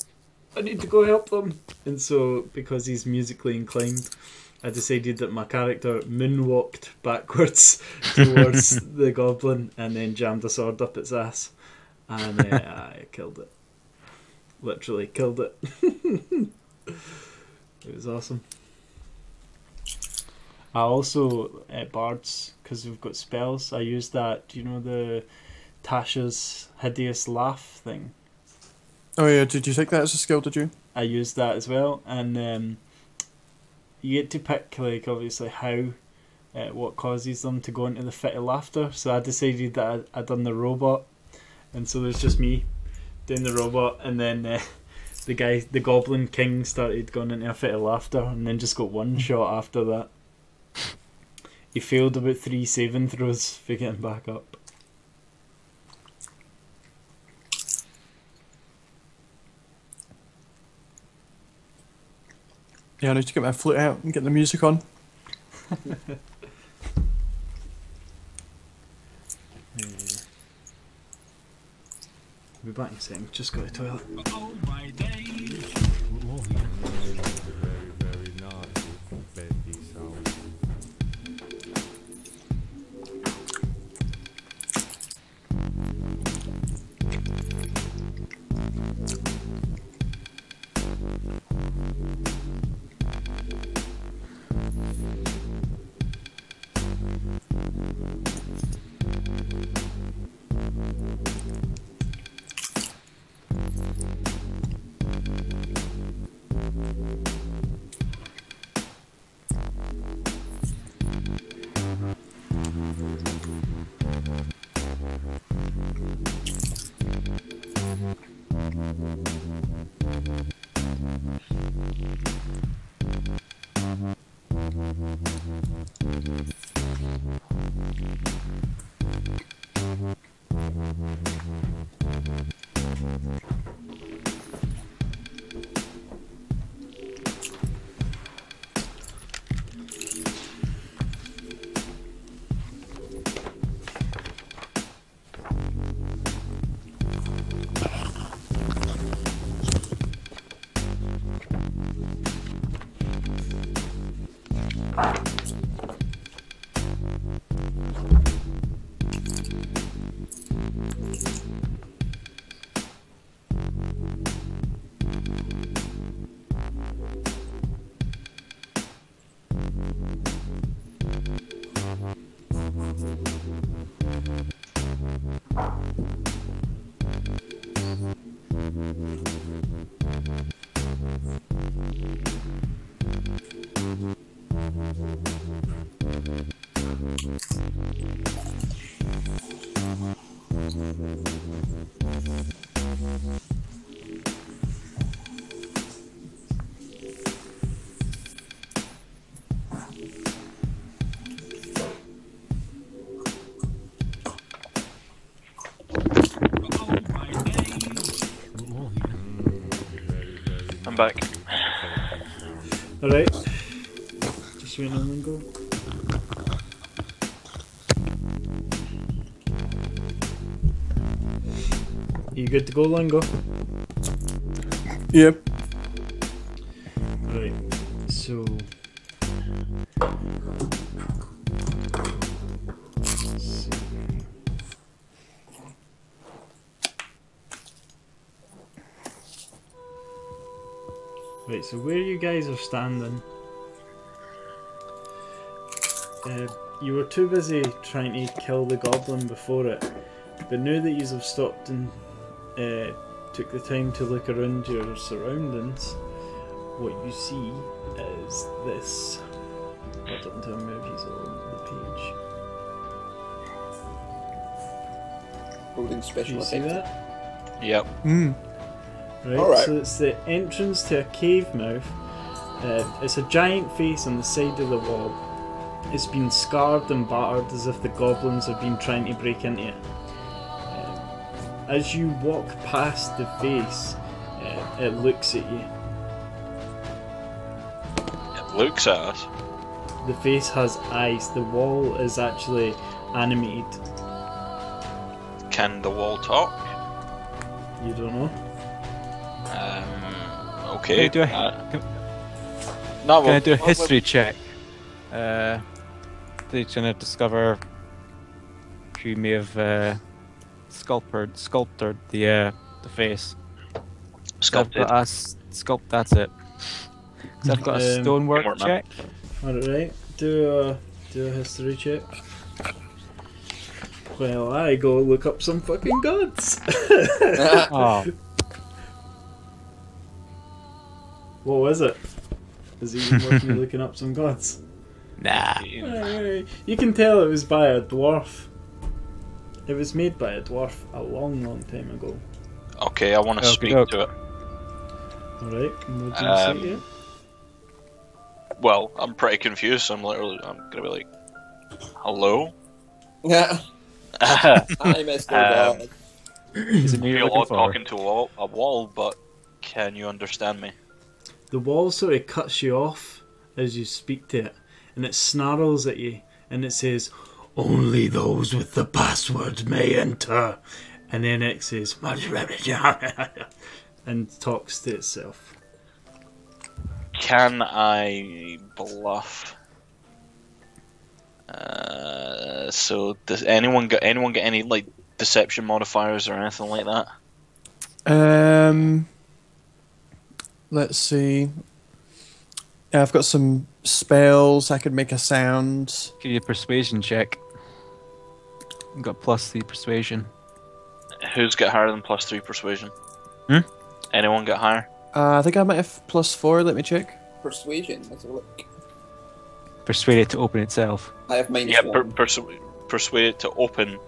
I need to go help them. And so, because he's musically inclined, I decided that my character moonwalked backwards towards the goblin and then jammed a sword up its ass, and I killed it. Literally killed it. It was awesome. I also, bards, because we've got spells, I use that, do you know the Tasha's hideous laugh thing? Oh yeah, did you take that as a skill, did you? I used that as well, and you get to pick like obviously how what causes them to go into the fit of laughter. So I decided that I'd done the robot, and so there's just me doing the robot, and then the Goblin King started going into a fit of laughter, and then just got one shot after that. He failed about 3 saving throws for getting back up. Yeah, I need to get my flute out and get the music on. I'll be back in a second, just go to the toilet. Oh my days. I'm back. Alright. Just waiting on Lingo. You good to go, Lingo? Yep. Right. So. Let's see. Right, so where you guys are standing, you were too busy trying to kill the goblin before it, but now that you have stopped and took the time to look around your surroundings, what you see is this. Hold on until I move these on the page. Holding Do special you see effect. that? Yep. Right, Alright. so it's the entrance to a cave mouth. It's a giant face on the side of the wall. It's been scarred and battered as if the goblins have been trying to break into it. As you walk past the face, it looks at you. It looks at us. The face has eyes. The wall is actually animated. Can the wall talk? You don't know? Okay. Can I do no, a history check? They're trying to discover who may have sculpted the face. Sculpted. Sculpt. That's it. 'Cause I've got a stonework Teamwork, man. check. Alright, do a history check. Well, I go look up some fucking gods. Oh, What was it? Is it even worth me looking up some gods? Nah. You can tell it was by a dwarf. It was made by a dwarf a long, long time ago. Okay, I want to speak to it. Alright, what do you say to it? Well, I'm pretty confused, so I'm gonna be like, hello? Yeah. Hi, Mr. God. Is it I me you're feel looking odd for? talking to a wall, but can you understand me? The wall sort of cuts you off as you speak to it, and it snarls at you, and it says, "Only those with the password may enter." And then it says, and talks to itself. Can I bluff? So does anyone got any like deception modifiers or anything like that? Let's see. I've got some spells. I could make a sound. Give you a persuasion check. You got +3 persuasion. Who's got higher than +3 persuasion? Hmm? Anyone got higher? I think I might have +4. Let me check. Persuasion, let's have a look. Persuade it to open itself. I have Yeah, -1. persuade it to open.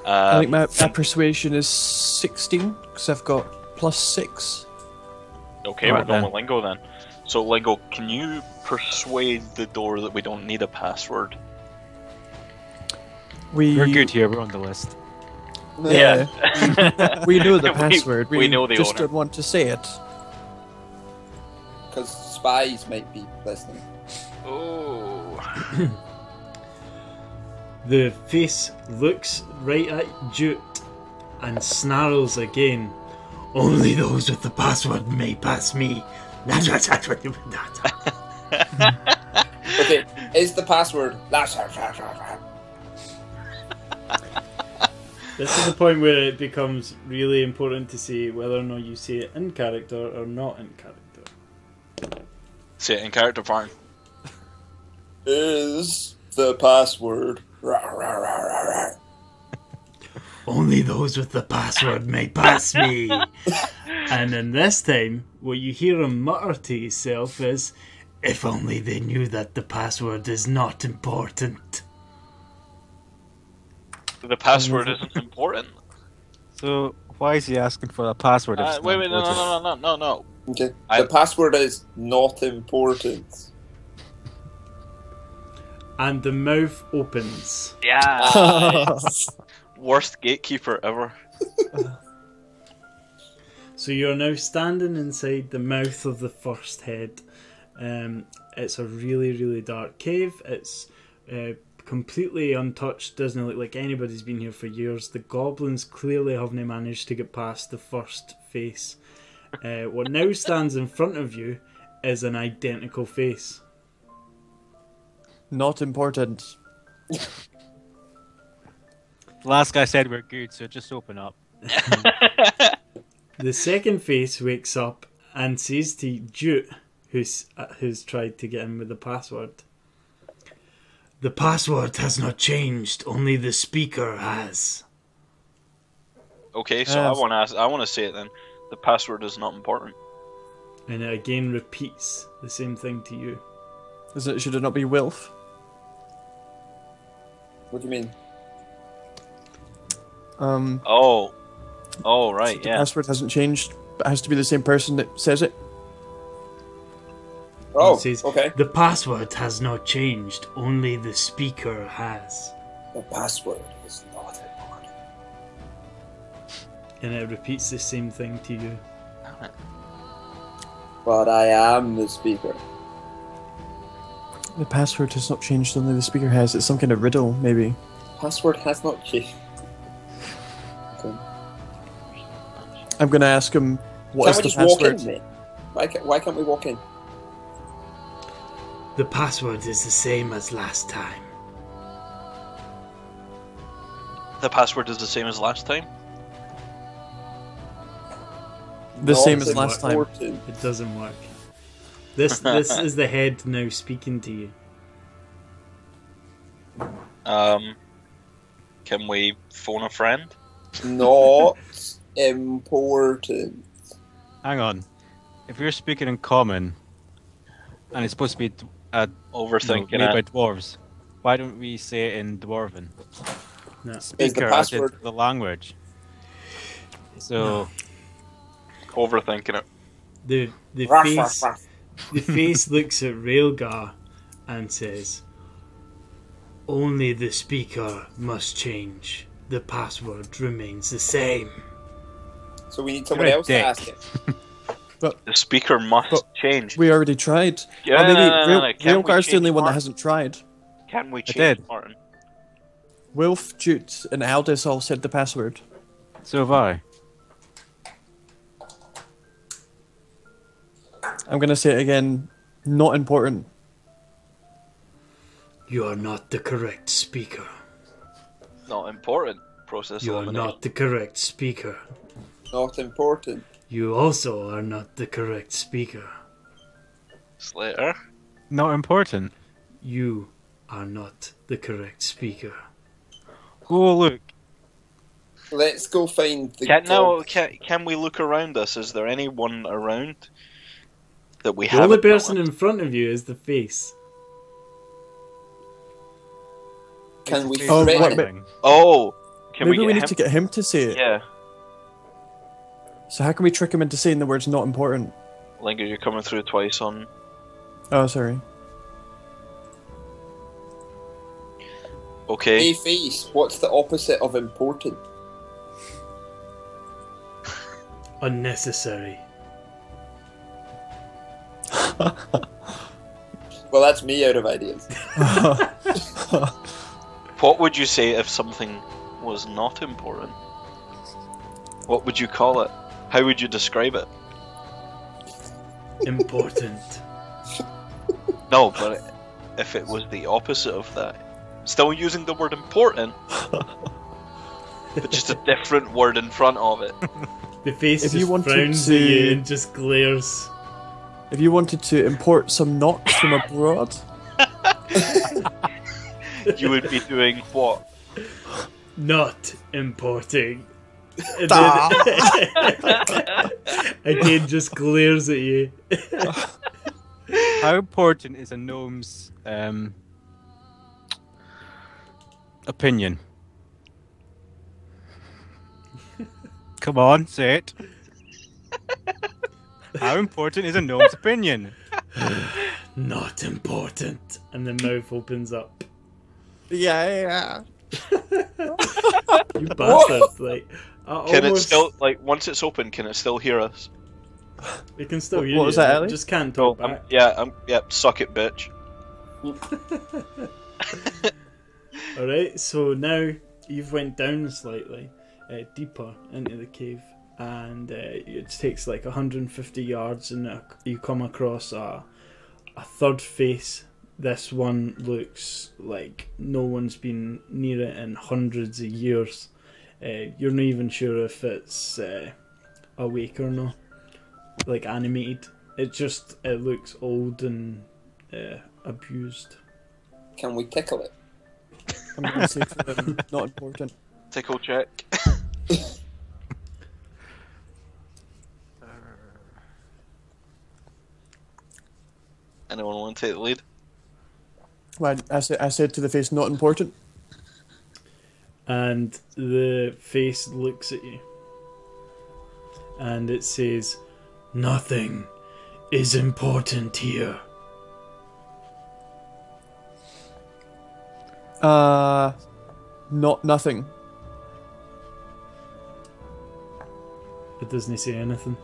I think my persuasion is 16 because I've got +6. Okay, Alright we're done then. with Lingo then. So Lingo, can you persuade the door that we don't need a password? We're good here, we're on the list. Yeah. We know the We- password. we know the just owner. don't want to say it. Because spies might be listening. Oh. The face looks right at Jute and snarls again. "Only those with the password may pass me." Okay, is the password? This is the point where it becomes really important to say whether or not you say it in character or not in character. Say it in character, fine. Is the password? "Only those with the password may pass me." And then this time, what you hear him mutter to yourself is, "If only they knew that the password is not important." The password isn't important. So, why is he asking for a password if it's Wait, not important? no. Okay. I- The password is not important. And the mouth opens. Yeah. Worst gatekeeper ever. So you're now standing inside the mouth of the first head. It's a really, really dark cave. It's completely untouched. Doesn't look like anybody's been here for years. The goblins clearly haven't managed to get past the first face. What now stands in front of you is an identical face. Not important. The last guy said we're good, so just open up. The second face wakes up and says to Jute, who's tried to get in with the password, "The password has not changed, only the speaker has." Okay, so I want to say it then. The password is not important. And it again repeats the same thing to you. Should it not be Wilf? What do you mean? Oh, right, The yeah. password hasn't changed, but it has to be the same person that says it. Oh, It says, okay. "The password has not changed, only the speaker has." The password is not important. And it repeats the same thing to you. But I am the speaker. The password has not changed, only the speaker has. It's some kind of riddle, maybe. Password has not changed. Okay. I'm gonna ask him what is Can't we the just walk password. in, mate? Why can't we walk in? "The password is the same as last time." The password is the same as last time? The Not same as last time. important. It doesn't work. This is the head now speaking to you. Can we phone a friend? Not important. Hang on. If you're speaking in common, And it's supposed to be Overthinking made by it. dwarves. Why don't we say it in Dwarven? No. Speaker as in password. the language. So Overthinking it. The face looks at Railgar and says, "Only the speaker must change. The password remains the same." So we need someone You're a else to dick. ask it. The speaker must change. We already tried. Yeah, Or maybe no. Can we Railgar's the only change one that Martin? hasn't tried. Can we change did. Martin? Wilf, Jute, and Aldis all said the password. so have I. I'm gonna say it again. Not important. You are not the correct speaker. Not important. Process You are elimination. not the correct speaker. Not important. You also are not the correct speaker. Slater. Not important. You are not the correct speaker. Oh look. Let's go find the. Can we look around us? Is there anyone around that we The haven't? only person met? in front of you is the face. Can we Oh, threaten what it? about- Oh, can Maybe we we get need him? to get him to say it. Yeah, So how can we trick him into saying the words not important? Linger, you're coming through twice on. Oh, sorry. Okay. Hey, face. What's the opposite of important? Unnecessary. Well, that's me out of ideas. What would you say if something was not important? What would you call it? How would you describe it? Important. No, but if it was the opposite of that, still using the word important, but just a different word in front of it. The face If you just wanted frowns to- at you and just glares. If you wanted to import some knocks from abroad, You would be doing what? Not importing. And then, again, just glares at you. How important is a gnome's opinion? Come on, say it. How important is a gnome's opinion? Not important. And the mouth opens up. yeah. You bastard. Like, Can it still, like, once it's open, can it still hear us? It can still What- hear what you. was that, it Ellie? just can't Oh, talk back. suck it, bitch. Alright, so now you've went down slightly, deeper into the cave, and it takes like 150 yards, and you come across a third face. This one looks like no one's been near it in hundreds of years. You're not even sure if it's awake or not, like animated. It looks old and abused. Can we tickle it? I'm gonna say to them, not important. Tickle check. Anyone want to take the lead? Well, I said to the face, not important. And the face looks at you. And it says, "Nothing is important here." Not nothing. It doesn't say anything.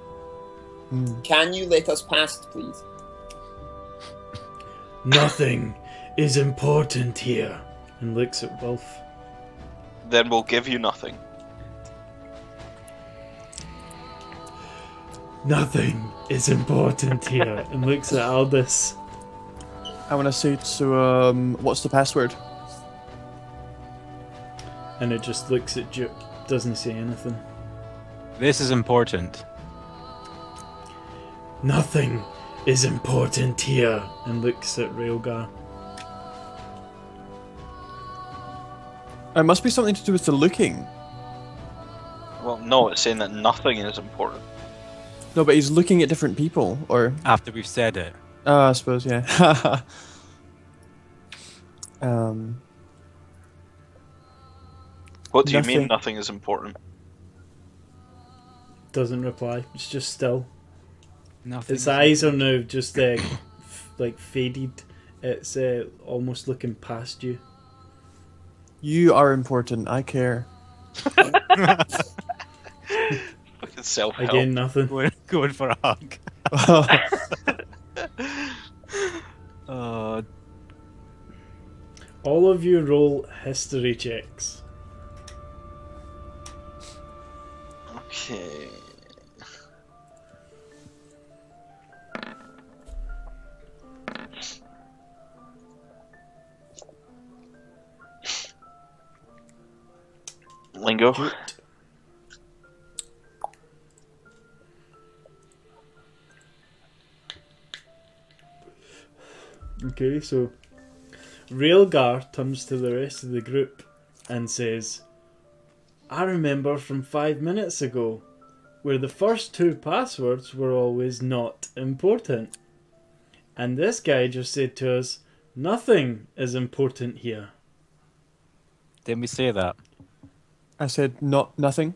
Can you let us past, please? "Nothing is important here." And looks at Wolf. Then we'll give you nothing. "Nothing is important here." And looks at Aldis. I want to say to what's the password? And it just looks at Duke. Doesn't say anything. This is important. "Nothing is important here." And looks at Railgar. It must be something to do with the looking. Well, no, it's saying that nothing is important. No, but he's looking at different people, or After we've said it. I suppose, yeah. What do you Nothing. mean nothing is important? Doesn't reply. It's just still. Nothing. Its eyes are now just like faded. It's almost looking past you. You are important. I care. Fucking self-help. Again, nothing. Going for a hug. All of you roll history checks. Okay. Lingo. Okay, so Railgar turns to the rest of the group and says, I remember from 5 minutes ago, where the first 2 passwords were always not important. And this guy just said to us, nothing is important here. Didn't we say that? I said nothing.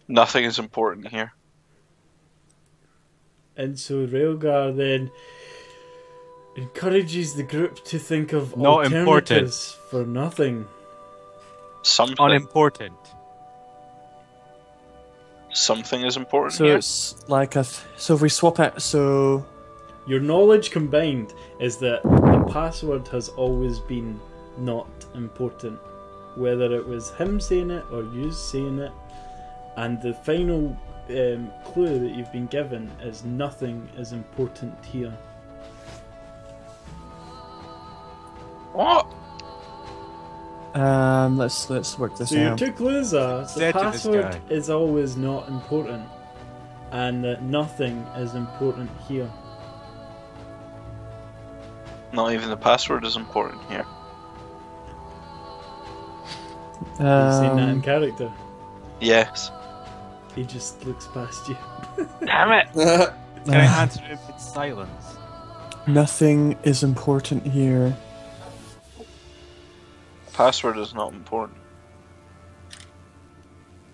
Nothing is important here. And so Railgar then encourages the group to think of Not important. alternatives for nothing. Something. Unimportant. Something is important So here. it's like so if we swap it, so Your knowledge combined is that the password has always been not important. Whether it was him saying it or you saying it. And the final clue that you've been given is nothing is important here. What? let's work this So your out. 2 clues are the Said to this password guy. is always not important and that nothing is important here. Not even the password is important here. Have you seen that in character? Yes. He just looks past you. Damn it! Can I answer it with silence? Nothing is important here. Password is not important.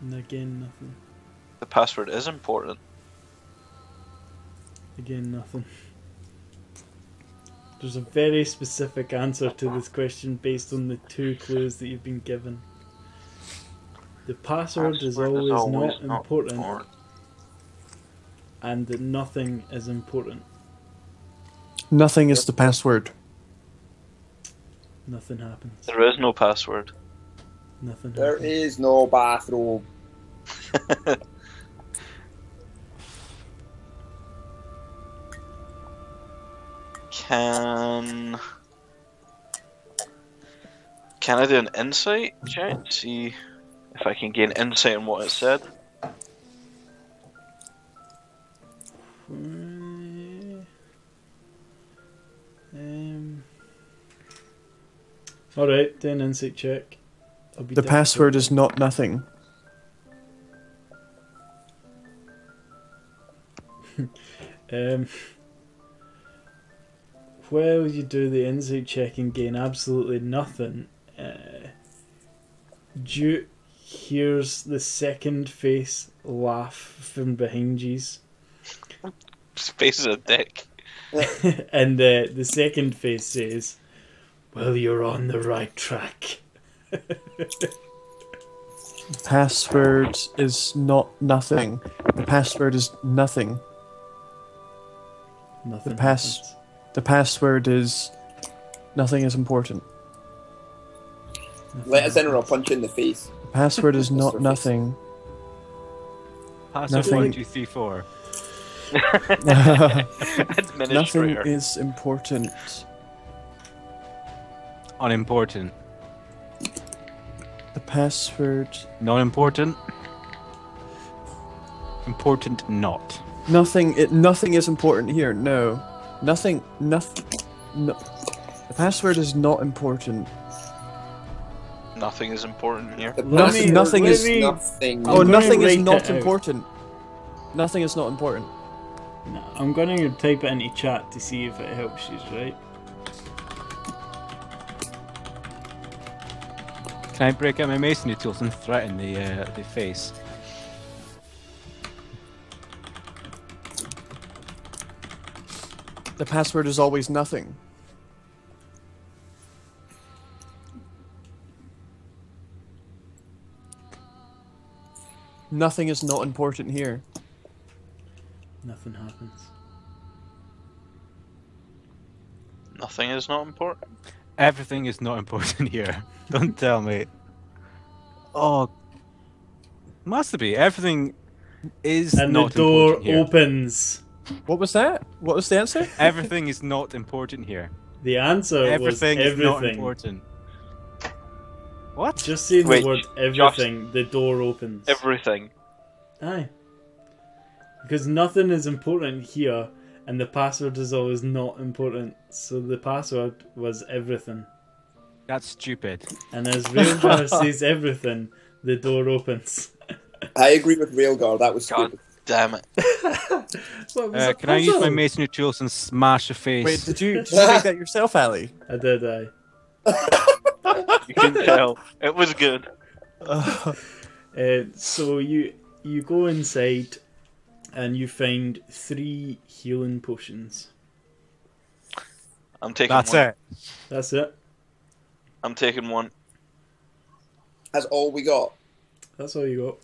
And again, nothing. The password is important. Again, nothing. There's a very specific answer to this question based on the 2 clues that you've been given. The password is always not important, and that nothing is important. Nothing is the password. Nothing happens. There is no password. Nothing There happens. is no bathroom. Can I do an insight check? See if I can gain insight on what it said. Alright, do an insight check. The password is not nothing. While you do the insight check and gain absolutely nothing, Jute hears the second face laugh from behind you. Space is a dick. And the second face says, well, you're on the right track. Password is not nothing. The password is nothing. Nothing The pass- happens. The password is nothing is important. Nothing Let us in or I'll happens. punch you in the face. The password is not Surface. nothing. Password Nothing. 1, 2, 3, 4. Nothing Administrator. is important. Unimportant. The password. Not important. Important not. Nothing. Nothing is important here. No. Nothing. Nothing. No. The password is not important. Nothing is important here. The Nothing- password nothing is is- nothing. I'm Oh, gonna nothing is write not it out. important. Nothing is not important. No, I'm going to type it into chat to see if it helps you, right? Can I break out my masonry tools and threaten the face? The password is always nothing. Nothing is not important here. Nothing happens. Nothing is not important. Everything is not important here. Don't tell me. Oh, must be. Everything is And not the door important here. opens. What was that? What was the answer? Everything is not important here. The answer Everything was is not everything. important. What? Just saying Wait, the word everything, the door opens. Everything. Aye. Because nothing is important here, and the password is always not important. So the password was everything. That's stupid. And as Railjar says everything, the door opens. I agree with Railgar. That was God stupid. damn it. What was a Can I use my puzzle? masonry tools and smash a face? Wait, did you make that yourself, Ali? I did, aye. You can tell. It was good. So you go inside, and you find 3 healing potions. I'm taking That's one. it. That's it. I'm taking one. That's all we got. That's all you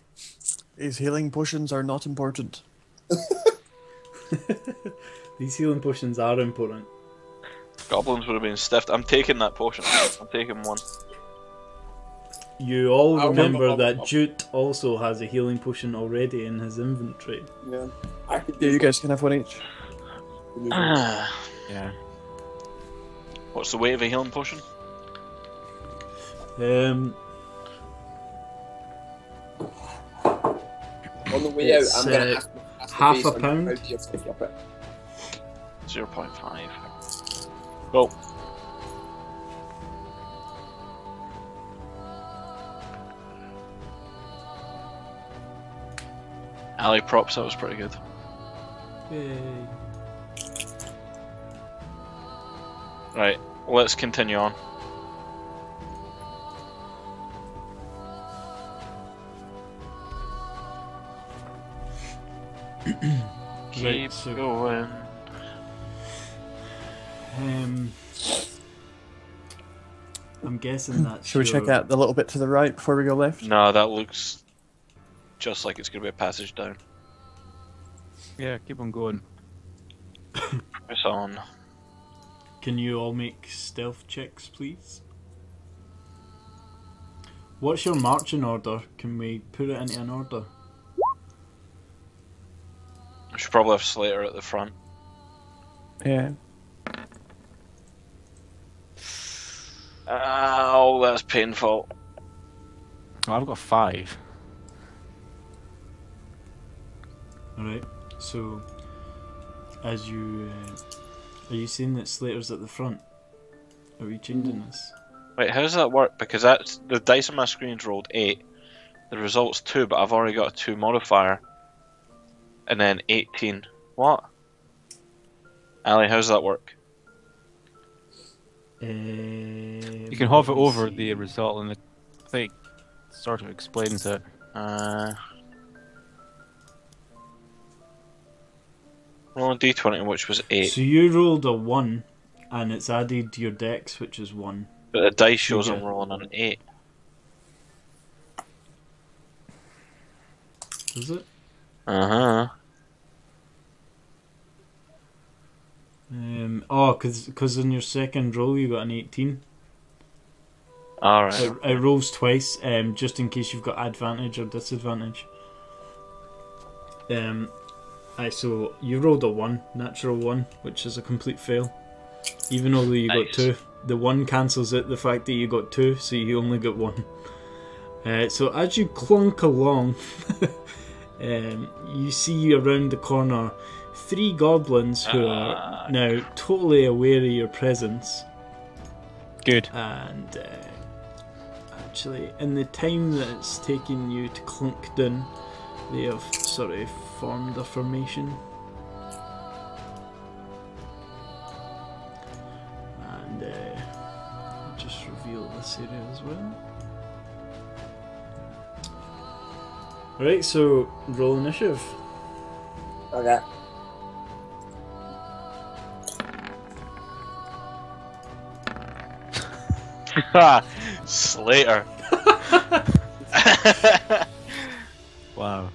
These healing potions are not important. got. These healing potions are important. Goblins would have been stiffed. I'm taking that potion. I'm taking one. You all I'll remember that Jute also has a healing potion already in his inventory. Yeah. I could Yeah, you guys can have one each. Yeah. What's the weight of a healing potion? On the way out, It's, I'm going to ask the half base a on pound. how do you stick up it. 0.5. Go. Ali props, that was pretty good. Yay. Right, let's continue on. Keep Right, so- going. I'm guessing that's Should we check your- out the little bit to the right before we go left? No, that looks just like it's going to be a passage down. Yeah, keep on going. Press on. Can you all make stealth checks, please? What's your marching order? Can we put it into an order? I should probably have Slater at the front. Yeah. Oh, that's painful. Oh, I've got 5. Alright, so as you are you saying that Slater's at the front? Are we changing this? Wait, how does that work? Because that's the dice on my screen's rolled 8. The result's 2, but I've already got a 2 modifier. And then 18. What? Ali, how does that work? You can hover over the result and I think it sort of explains it. Roll a d20, which was 8. So you rolled a 1 and it's added to your dex, which is 1. But the dice shows Yeah. I'm rolling an 8. Is it? Uh-huh. Because in your second roll you got an 18. Alright. It rolls twice, just in case you've got advantage or disadvantage. So you rolled a 1, natural 1, which is a complete fail. Even though you got Nice. 2, the 1 cancels out the fact that you got 2, so you only got 1. So as you clunk along, you see around the corner 3 goblins who are now totally aware of your presence. Good. And actually, in the time that it's taken you to clunk down, they have sort of formed a formation. just reveal this area as well. Right, so roll initiative. Okay. Slater. Wow.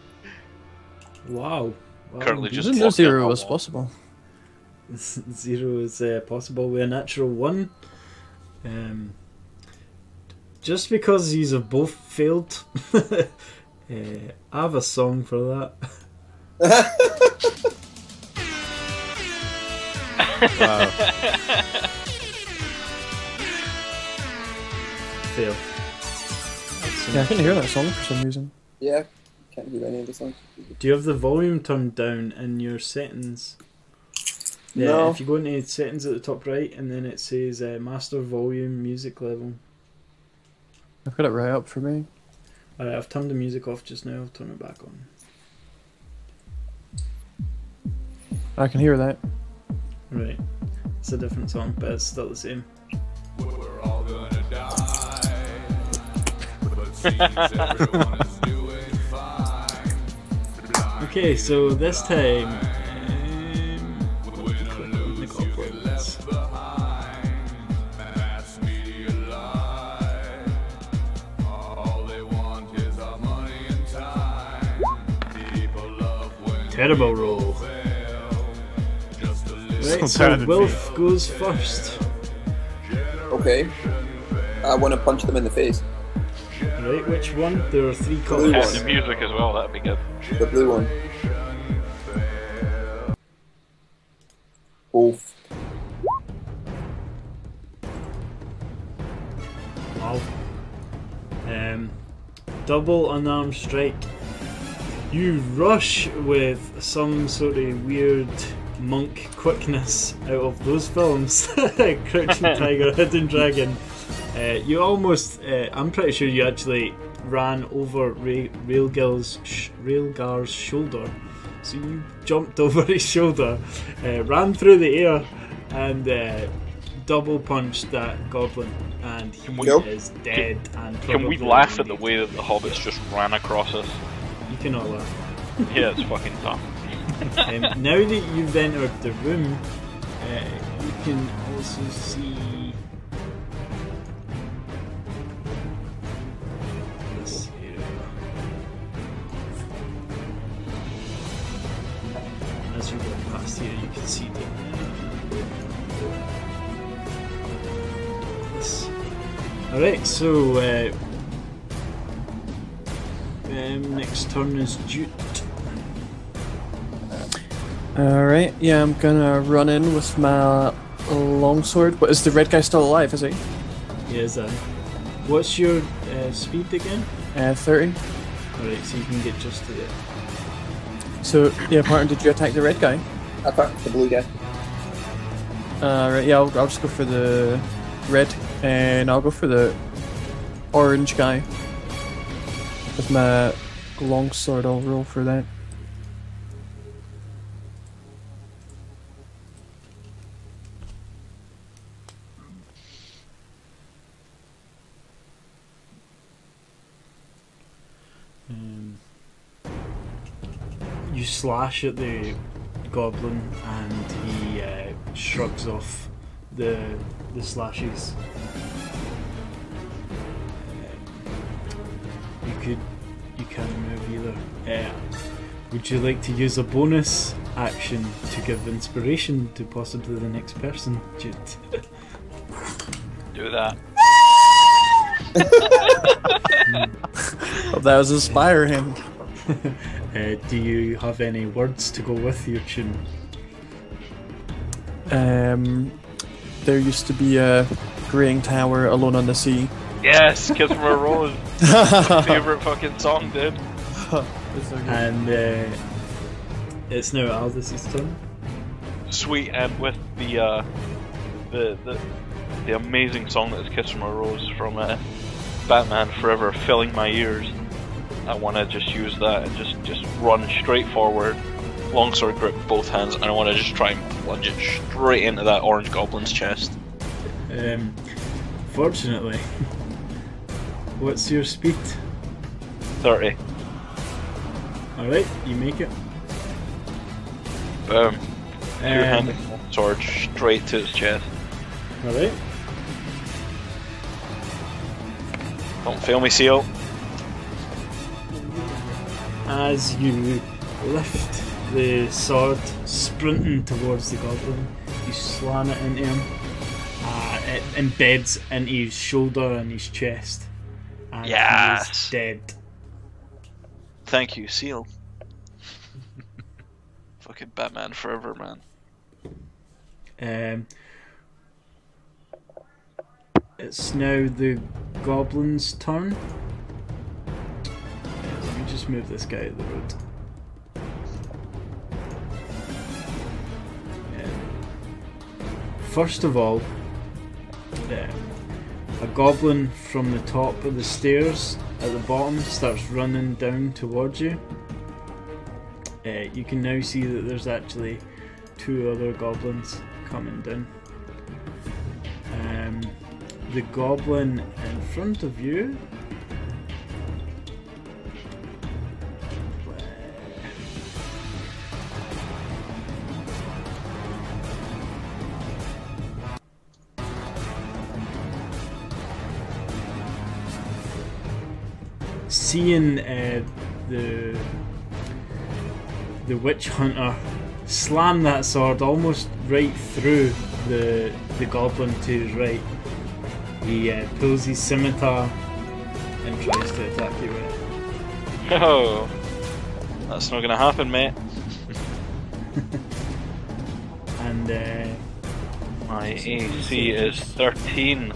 Wow. Currently I just didn't know walking up 0 a was wall. possible. 0 is possible with a natural 1. Just because these have both failed, I have a song for that. Wow. Fail. Yeah, I couldn't hear that song for some reason. Yeah, can't hear any of the songs. Do you have the volume turned down in your settings? Yeah, No. if you go into settings at the top right and then it says master volume music level. I've got it right up for me. Alright, I've turned the music off just now, I'll turn it back on. I can hear that. Right, it's a different song, but it's still the same. We're all gonna die, but seems everyone is doing fine. Okay, so this time... Win or lose, you get left behind. Mass media lie. All they want is our money and time. People love when Terrible roll. fail. Just a little Right, So so bad at Wilf goes first. Okay. I want to punch them in the face. Right, which one? There are 3 Blue colors. one. And the music as well, that'd be good. The blue one. Both. Wow. Double unarmed strike. You rush with some sort of weird monk quickness out of those films. Crouching Tiger, Hidden Dragon. You almost, I'm pretty sure you actually ran over Railgar's shoulder. So you jumped over his shoulder, ran through the air, and double punched that goblin. And he Nope. is dead. And Can we probably laugh at the dead. way that the hobbits just ran across us? You cannot laugh. Yeah, it's fucking dumb. Now that you've entered the room, you can also see this area. As you walk past here, you can see this. Alright, so next turn is Jute. Alright, yeah, I'm gonna run in with my longsword. But is the red guy still alive, is he? Yes, what's your speed again? 30. Alright, so you can get just to it. So, yeah, partner, did you attack the red guy? I thought the blue guy. Right, yeah, I'll just go for the red, and I'll go for the orange guy. With my longsword, I'll roll for that. You slash at the goblin and he shrugs off the slashes. You can't move either. Would you like to use a bonus action to give inspiration to possibly the next person, Jude? Do that. Hope that was inspiring. Do you have any words to go with your tune? There used to be a graying tower alone on the sea. Yes, Kiss from a Rose. Favorite fucking song, dude. It's so good. And it's now Aldis' turn. Sweet, and with the amazing song that is Kiss from a Rose from Batman Forever filling my ears, I want to just use that and just run straight forward, longsword grip both hands, and I want to just try and plunge it straight into that orange goblin's chest. Unfortunately. What's your speed? 30. Alright, you make it. Boom. Two-handed sword straight to his chest. Alright. Don't fail me, Seal. As you lift the sword, sprinting towards the goblin, you slam it into him. It embeds into his shoulder and his chest. And he is dead. Thank you, Seal. Fucking Batman forever, man. It's now the goblin's turn. Let me just move this guy out of the road. First of all, a goblin from the top of the stairs at the bottom starts running down towards you. You can now see that there's actually 2 other goblins coming down. The goblin in front of you seeing the witch hunter slam that sword almost right through the goblin to his right. He pulls his scimitar and tries to attack you with it. Oh, that's not gonna happen, mate. And my AC is 13.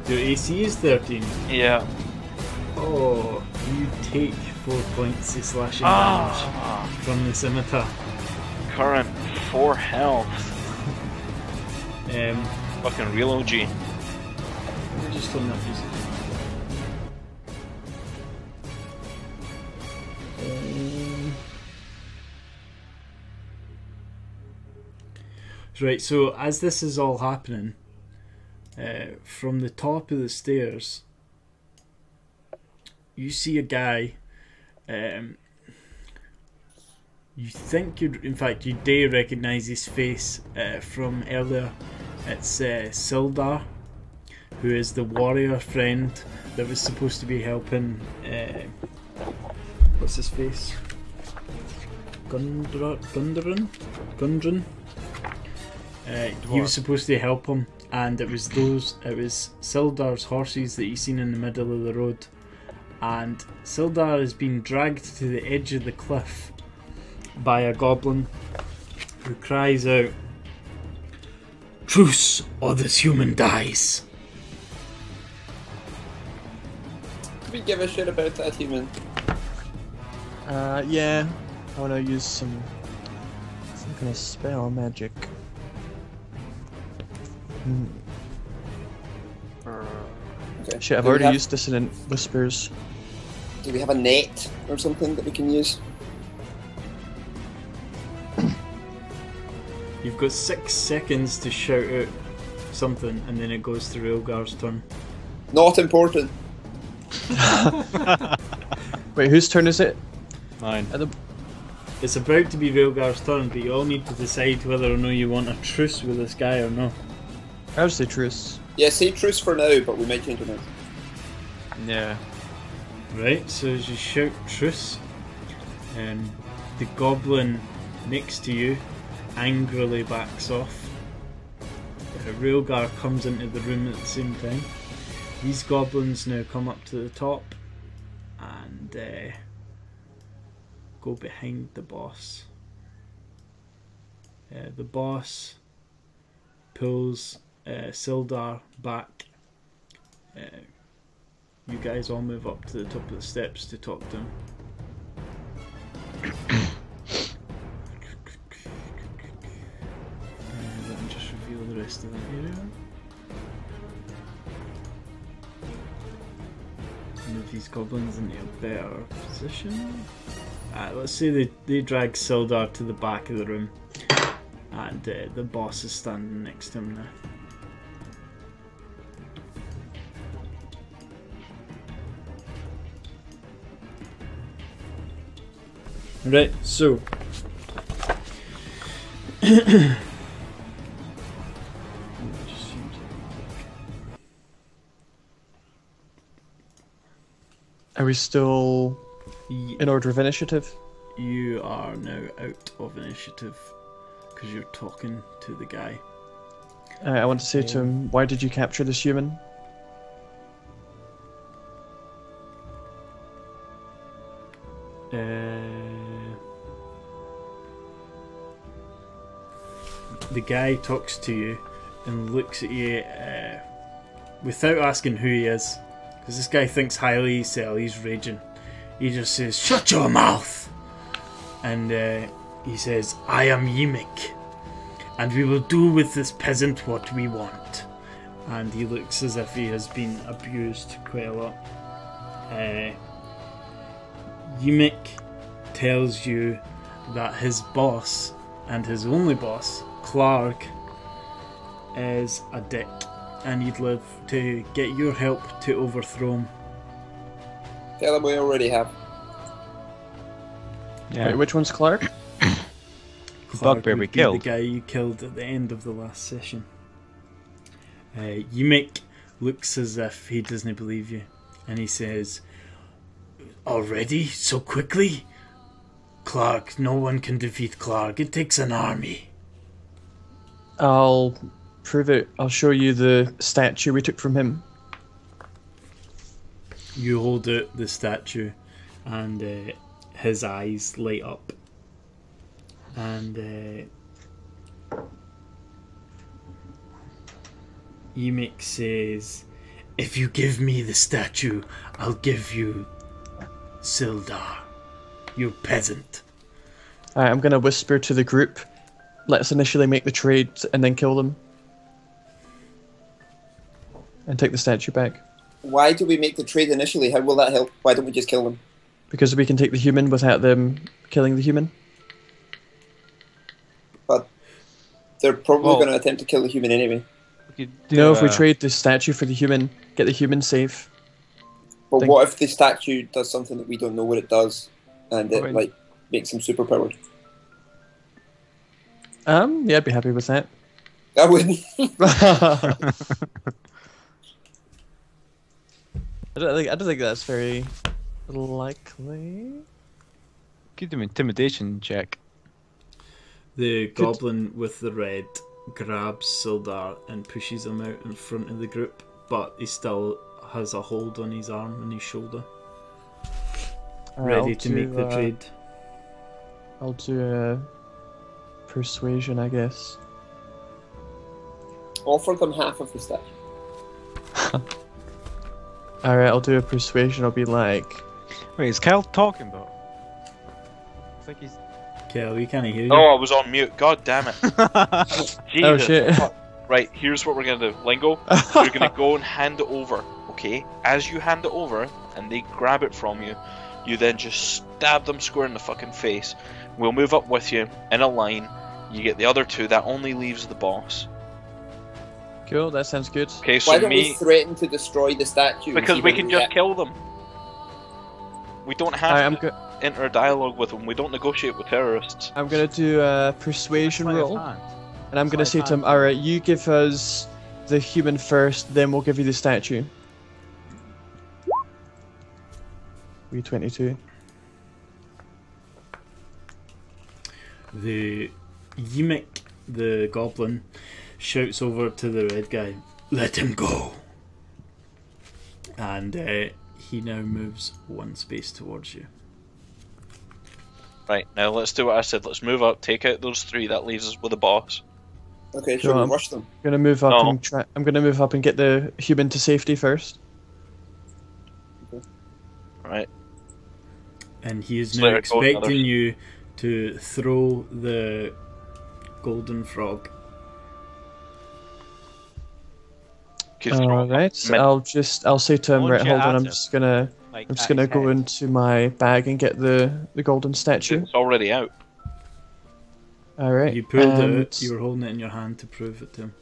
your AC is 13. Yeah. Oh, you take 4 points of slashing damage from the scimitar. Current 4 health. Fucking real OG. Let me just turn that music. Right, so as this is all happening, from the top of the stairs, you see a guy. You think in fact, you do recognise his face from earlier. It's Sildar, who is the warrior friend that was supposed to be helping. What's his face? Gundren. He was supposed to help him, and it was Sildar's horses that you seen in the middle of the road. And Sildar has been dragged to the edge of the cliff by a goblin who cries out, "Truce, or this human dies!" Do we give a shit about that human? Yeah. I want to use some kind of spell magic. Okay. Shit, I've Do we already have- used Dissonant Whispers. Do we have a net or something that we can use? You've got 6 seconds to shout out something, and then it goes to Railgar's turn. Not important. Wait, whose turn is it? Mine. It's about to be Railgar's turn, but you all need to decide whether or not you want a truce with this guy or not. I would say truce. Yeah, say truce for now, but we might change it now. Yeah. Right, so as you shout truce, the goblin next to you angrily backs off. Railgar comes into the room at the same time. These goblins now come up to the top and go behind the boss. The boss pulls Sildar back. You guys all move up to the top of the steps to talk to him. Let me just reveal the rest of that area. Move these goblins into a better position. Let's say they drag Sildar to the back of the room, and the boss is standing next to him now. Right, so Are we still y- in order of initiative? you are now out of initiative because you're talking to the guy. I want to say to him, why did you capture this human? The guy talks to you and looks at you without asking who he is, because this guy thinks highly of himself. He's raging. He just says, "Shut your mouth!" And he says, "I am Yimik, and we will do with this peasant what we want." And he looks as if he has been abused quite a lot. Yimik tells you that his boss, and his only boss, KLARG, is a dick, and he'd love to get your help to overthrow him. Tell him we already have. Yeah. Wait, which one's Clark? Bugbear would we be killed. the guy you killed at the end of the last session. Yimik looks as if he doesn't believe you, and he says, "Already? So quickly? KLARG, no one can defeat KLARG. It takes an army." I'll prove it. I'll show you the statue we took from him. You hold out the statue, and his eyes light up. And Yimik says, "If you give me the statue, I'll give you Sildar, you peasant." I'm going to whisper to the group, let's initially make the trade and then kill them. And take the statue back. Why do we make the trade initially? How will that help? Why don't we just kill them? Because we can take the human without them killing the human. But they're probably Well- going to attempt to kill the human anyway. We could do, No, if we trade the statue for the human, get the human safe. But Think- what if the statue does something that we don't know what it does, and it Right. like makes him superpowered? Yeah, I'd be happy with that. I wouldn't. I don't think that's very likely. Give them intimidation check. The goblin with the red grabs Sildar and pushes him out in front of the group, but he still has a hold on his arm and his shoulder, ready to make the trade. I'll do a persuasion, I guess. Offer them half of the statue. Alright, I'll do a persuasion. I'll be like, Wait, is Kyle talking about? It's like he's. Kel, we can't hear you. Oh, I was on mute. God damn it. Jesus. oh shit. Right, here's what we're gonna do. Lingo, you're gonna go and hand it over, okay? As you hand it over, and they grab it from you, you then just stab them square in the fucking face. We'll move up with you, in a line. You get the other two, that only leaves the boss. Cool, that sounds good. Okay, so Why don't we me... threaten to destroy the statue? Because and we see can what just get? kill them. We don't Alright, have to enter a dialogue with them. We don't negotiate with terrorists. I'm gonna do a persuasion Sleight of roll. hand. And I'm gonna say Sleight to of him, hand. alright, you give us the human first, then we'll give you the statue. We 22. The Yimik, the goblin, shouts over to the red guy, "Let him go!" And he now moves one space towards you. Right, now let's do what I said. Let's move up, take out those three. That leaves us with the boss. Okay, Go sure, we'll on. rush them. I'm gonna move up No. and try. I'm gonna move up and get the human to safety first. Right. And he is So now there go expecting others. you to throw the golden frog. Alright, Men- I'll say to him, Launch right, it hold on, at I'm him. just gonna Like, I'm just at gonna his go head. into my bag and get the golden statue. It's already out. Alright. You pulled it and- out, you were holding it in your hand to prove it to him.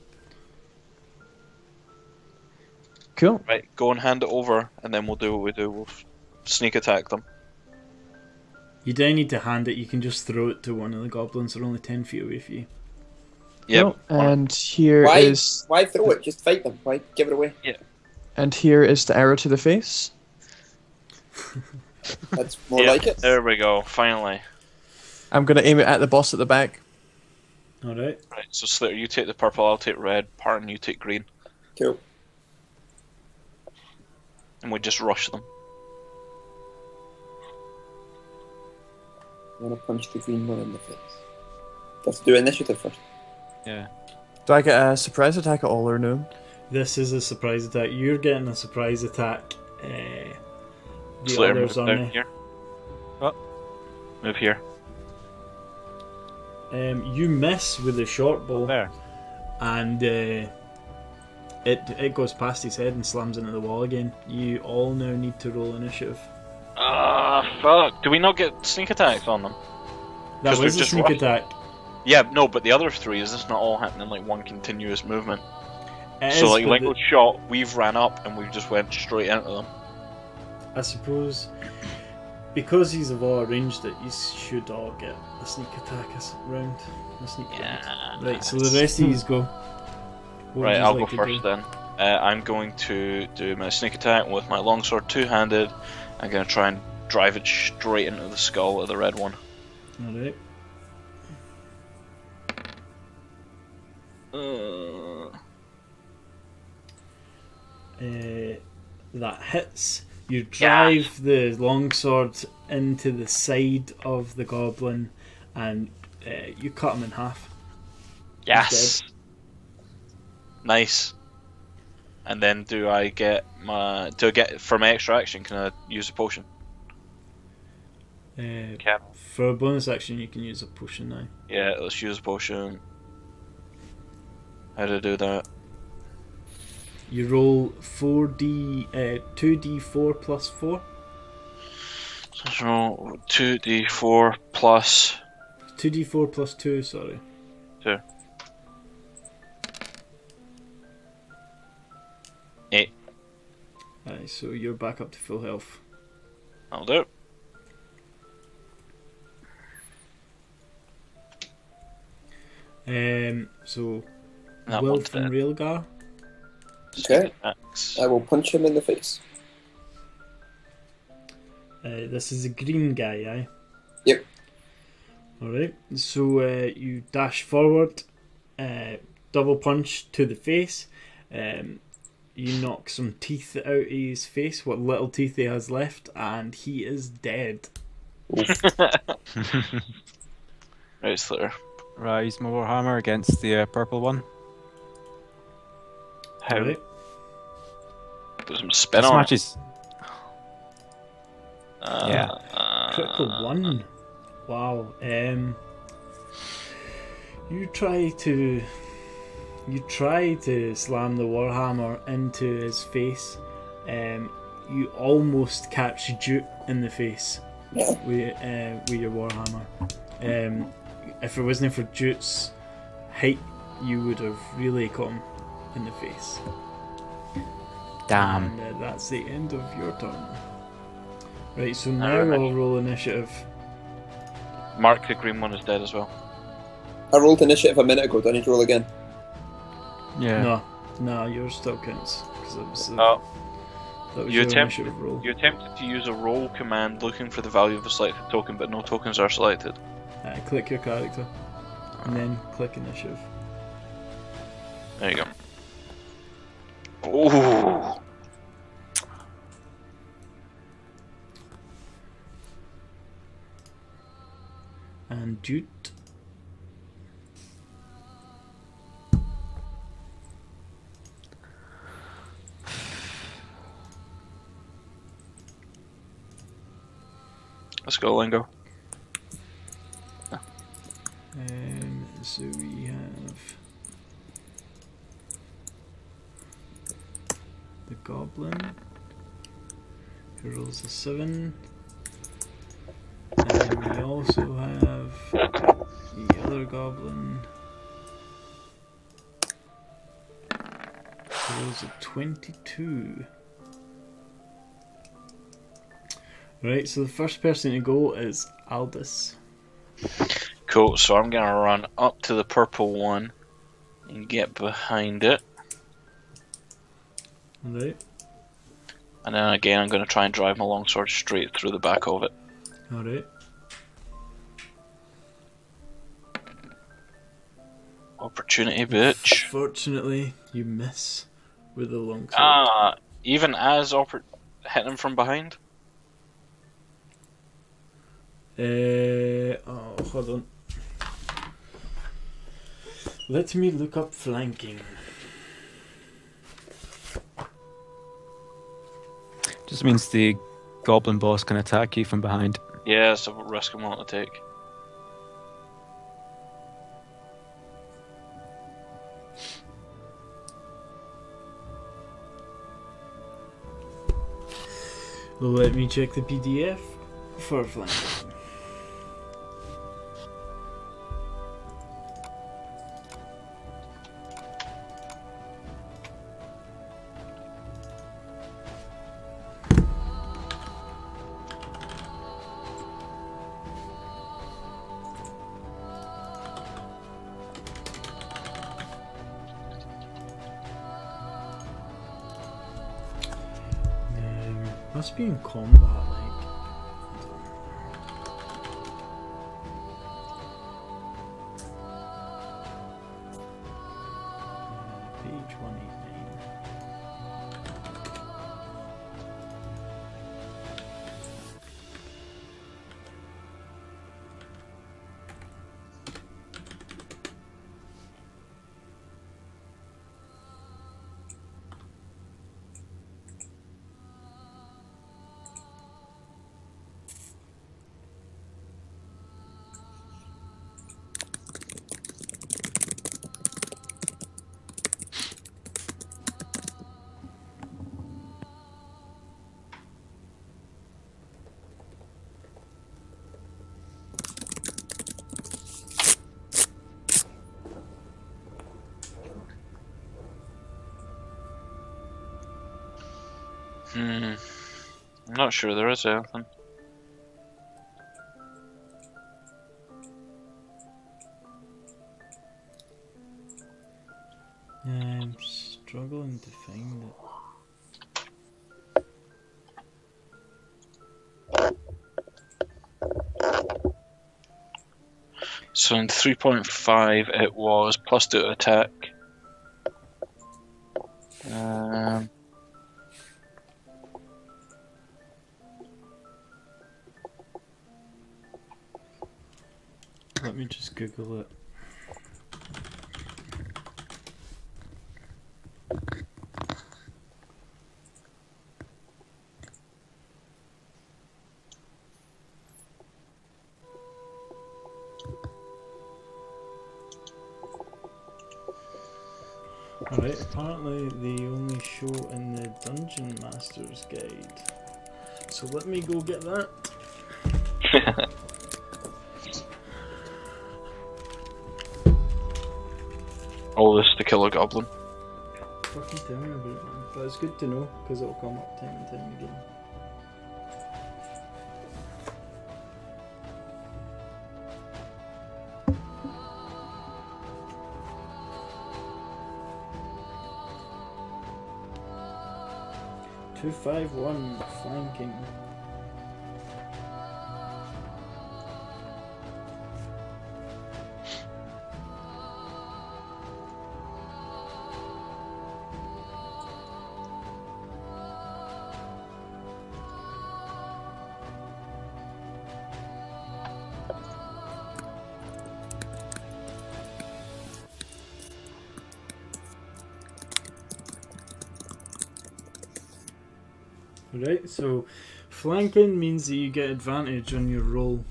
Cool. Right, go and hand it over, and then we'll do what we do. We'll sneak attack them. You don't need to hand it, you can just throw it to one of the goblins. They're only 10 feet away from you. Yep. No, and here is Why throw it? Just fight them. Why give it away? and here is the arrow to the face. That's more like it. There we go. Finally. I'm gonna aim it at the boss at the back. Alright. Right. So Slater, you take the purple. I'll take red. Parton, you take green, Cool. and we just rush them. I want to punch the green one in the face. Let's do initiative first. Yeah. Do I get a surprise attack at all or no? This is a surprise attack. You're getting a surprise attack. The Slater, move others on down there. here. What? Move here. You miss with the short bow, There. and it goes past his head and slams into the wall again. You all now need to roll initiative. Ah, fuck. Do we not get sneak attacks on them? That 'Cause was we've a just sneak rushed. attack. Yeah, no, but the other three, is this not all happening like one continuous movement? It So is, like but Lingo shot, we've ran up and we just went straight into them. I suppose because he's have all arranged it, you should all get the sneak attack round. The sneak round. Yeah. Right, so the rest of yous go. What would Right, you I'll like go to first do? then. I'm going to do my sneak attack with my longsword two-handed. I'm going to try and drive it straight into the skull of the red one. Alright. That hits. You drive the longsword into the side of the goblin, and you cut him in half. Yes! Nice. And then do I get for my extra action, can I use a potion? Can. For a bonus action, you can use a potion now. Yeah, let's use a potion. How do I do that? You roll 2d4 plus 4. So let's roll 2d4 plus 2d4 plus 2, sorry. 2. 8. Aye, so you're back up to full health. That'll do. So That Will one's from dead. Railgar. Okay. Axe. I will punch him in the face. This is a green guy, aye? Yep. Alright, so you dash forward, double punch to the face, you knock some teeth out of his face, what little teeth he has left, and he is dead. Right, Slater. Right, use my warhammer against the purple one. How? Alright. There's some spin This on it. matches. Yeah. Critical 1. Wow. You try to slam the warhammer into his face. You almost catch Jute in the face with your warhammer. If it wasn't for Jute's height, you would have really caught him in the face. Damn. And that's the end of your turn. Right, so now Alright. I'll roll initiative. Mark, the green one is dead as well. I rolled initiative a minute ago. Do I need to roll again? Yeah. No, yours still counts because it was Oh, that was you your attempted- initiative roll. you attempted to use a roll command looking for the value of a selected token, but no tokens are selected. Click your character, and then click initiative. There you go. Ooh. And Jute. Let's go, Lingo. So we have the goblin who rolls a 7, and we also have the other goblin who rolls a 22. Right, so the first person to go is Aldis. Cool, so I'm gonna run up to the purple one and get behind it. Alright. And then again, I'm gonna try and drive my longsword straight through the back of it. Alright. Opportunity, bitch. Fortunately, you miss with the longsword. Even as hitting him from behind? Oh, hold on. Let me look up flanking. Just means the goblin boss can attack you from behind. Yeah, it's a risk I'm willing to take. Let me check the PDF for flanking. Must be in combat, like. Page 189. I'm not sure there is anything. I'm struggling to find it. So in 3.5 it was +2 attack. Let me just Google it. Alright, apparently they only show in the Dungeon Master's Guide. So let me go get that. All this to kill a goblin. Fucking tell me about it, man. But it's good to know, because it'll come up time and time again. "251 flanking." Right, so flanking means that you get advantage on your roll.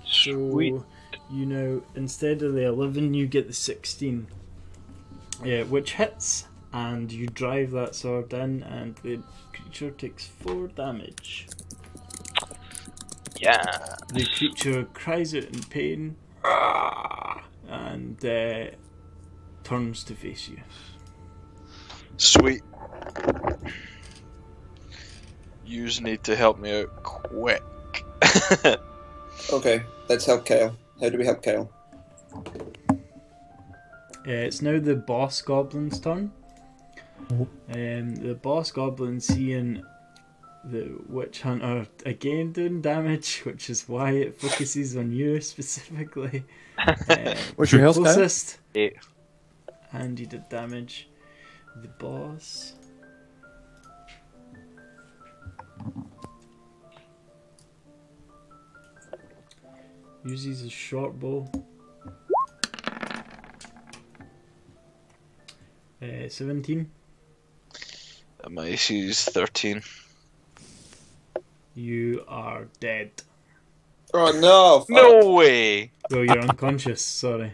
Sweet. So, you know, instead of the 11, you get the 16. Yeah, which hits, and you drive that sword in, and the creature takes 4 damage. Yeah. The creature cries out in pain, and turns to face you. Sweet. Yous need to help me out quick. Okay, let's help Kyle. How do we help Kyle? It's now the boss goblin's turn. The boss goblin seeing the witch hunter again doing damage, which is why it focuses on you specifically. What's your health, Kyle? Closest. 8. And you did damage. The boss. Uses his short bow. 17. My AC is 13. You are dead. Oh no! Fuck. No way! Well, you're unconscious, sorry.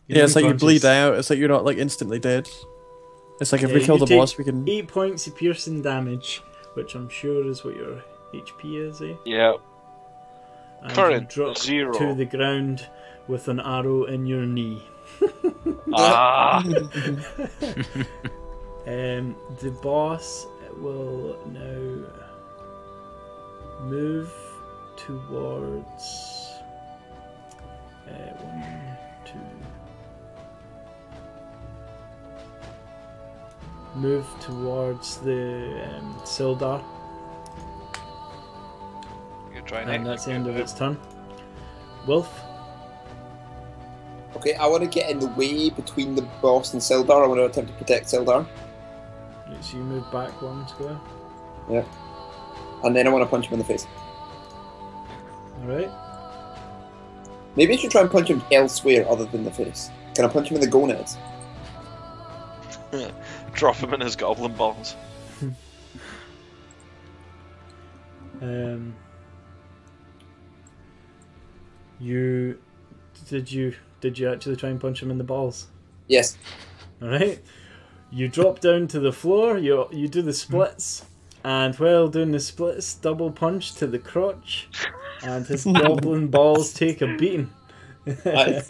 You're Yeah, it's like you unconscious. bleed out. It's like you're not like instantly dead. It's like if we Yeah, kill you the take boss, we can. 8 points of piercing damage, which I'm sure is what your HP is, eh? Yeah. And Current, you drop 0. to the ground with an arrow in your knee. Ah! The boss will now move towards 1, 2. Move towards the Sildar, You try and that's the end of its turn. Wolf, Okay, I want to get in the way between the boss and Sildar. I want to attempt to protect Sildar. so you move back 1 square. Yeah. And then I want to punch him in the face. Alright. Maybe I should try and punch him elsewhere other than the face. Can I punch him in the gonads? Drop him in his goblin balls. Did you actually try and punch him in the balls? Yes. Alright. You drop down to the floor, you do the splits, and while doing the splits, double punch to the crotch, and his goblin balls take a beating. Nice.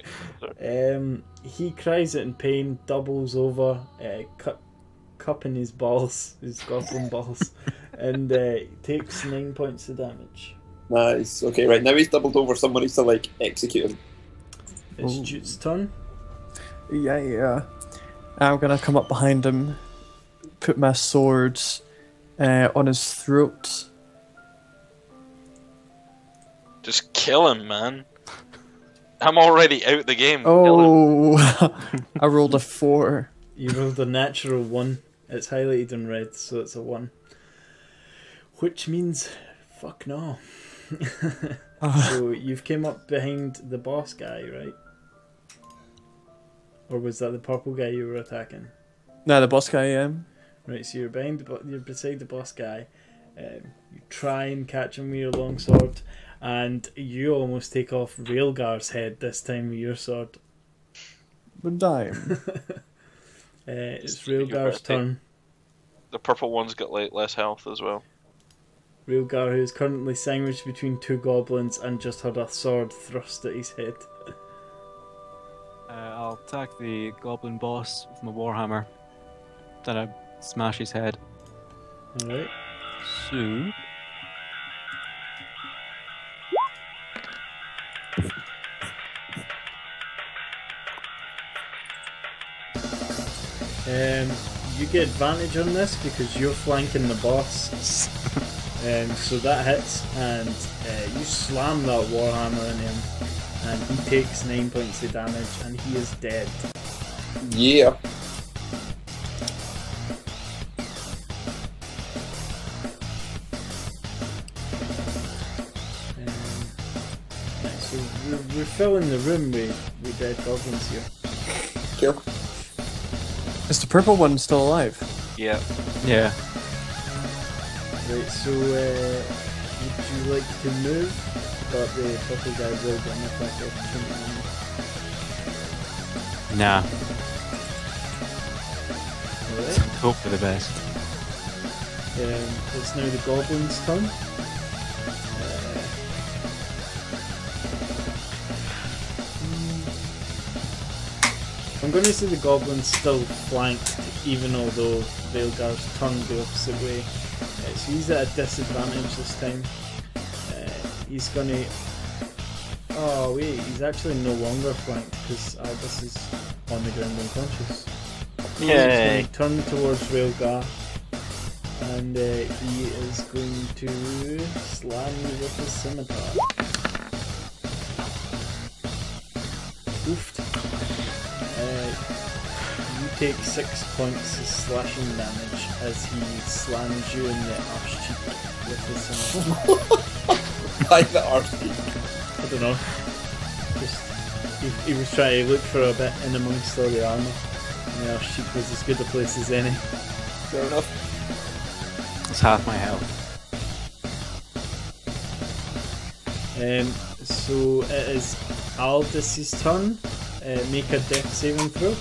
He cries out in pain, doubles over, cupping his balls, his goblin balls, and takes 9 points of damage. Nice. Okay, right. Now he's doubled over, someone needs to, like, execute him. It's Jute's turn. Yeah. I'm gonna come up behind him, put my sword on his throat. Just kill him, man. I'm already out the game. Kill him. Oh, I rolled a 4. You rolled a natural 1. It's highlighted in red, so it's a 1. Which means, fuck no. So you've came up behind the boss guy, right? Or was that the purple guy you were attacking? No, the boss guy, yeah. Right, so you're beside the boss guy. You try and catch him with your long sword, and you almost take off Railgar's head this time with your sword. But dying. It's Railgar's turn. The purple one's got like less health as well. Railgar, who is currently sandwiched between 2 goblins and just had a sword thrust at his head. I'll attack the goblin boss with my warhammer. Then I smash his head. Alright. So... You get advantage on this because you're flanking the boss. So that hits, and you slam that warhammer in him, and he takes 9 points of damage, and he is dead. Yeah. Right, so we're filling the room with dead goblins here. Kill. Is the purple one still alive? Yeah. Yeah. Right, so would you like to move? But the purple guy will get an attack opportunity. Nah. Alright. Hope for the best. It's now the goblin's turn. I'm going to say the goblin's still flanked, even although Railgar's turned the opposite way. So he's at a disadvantage this time. he's gonna. Oh wait, he's actually no longer flanked because Aldis is on the ground unconscious. He's Yay. going to turn towards Railgar, and he is going to slam you with his scimitar. Oofed. You take 6 points of slashing damage as he slams you in the arse cheek with his scimitar. By the arse cheek. I don't know. Just he was trying to look for a bit in amongst all the armour. And the arse cheek was as good a place as any. Fair enough. It's half my health. So it is Aldis' turn. Make a death saving throw.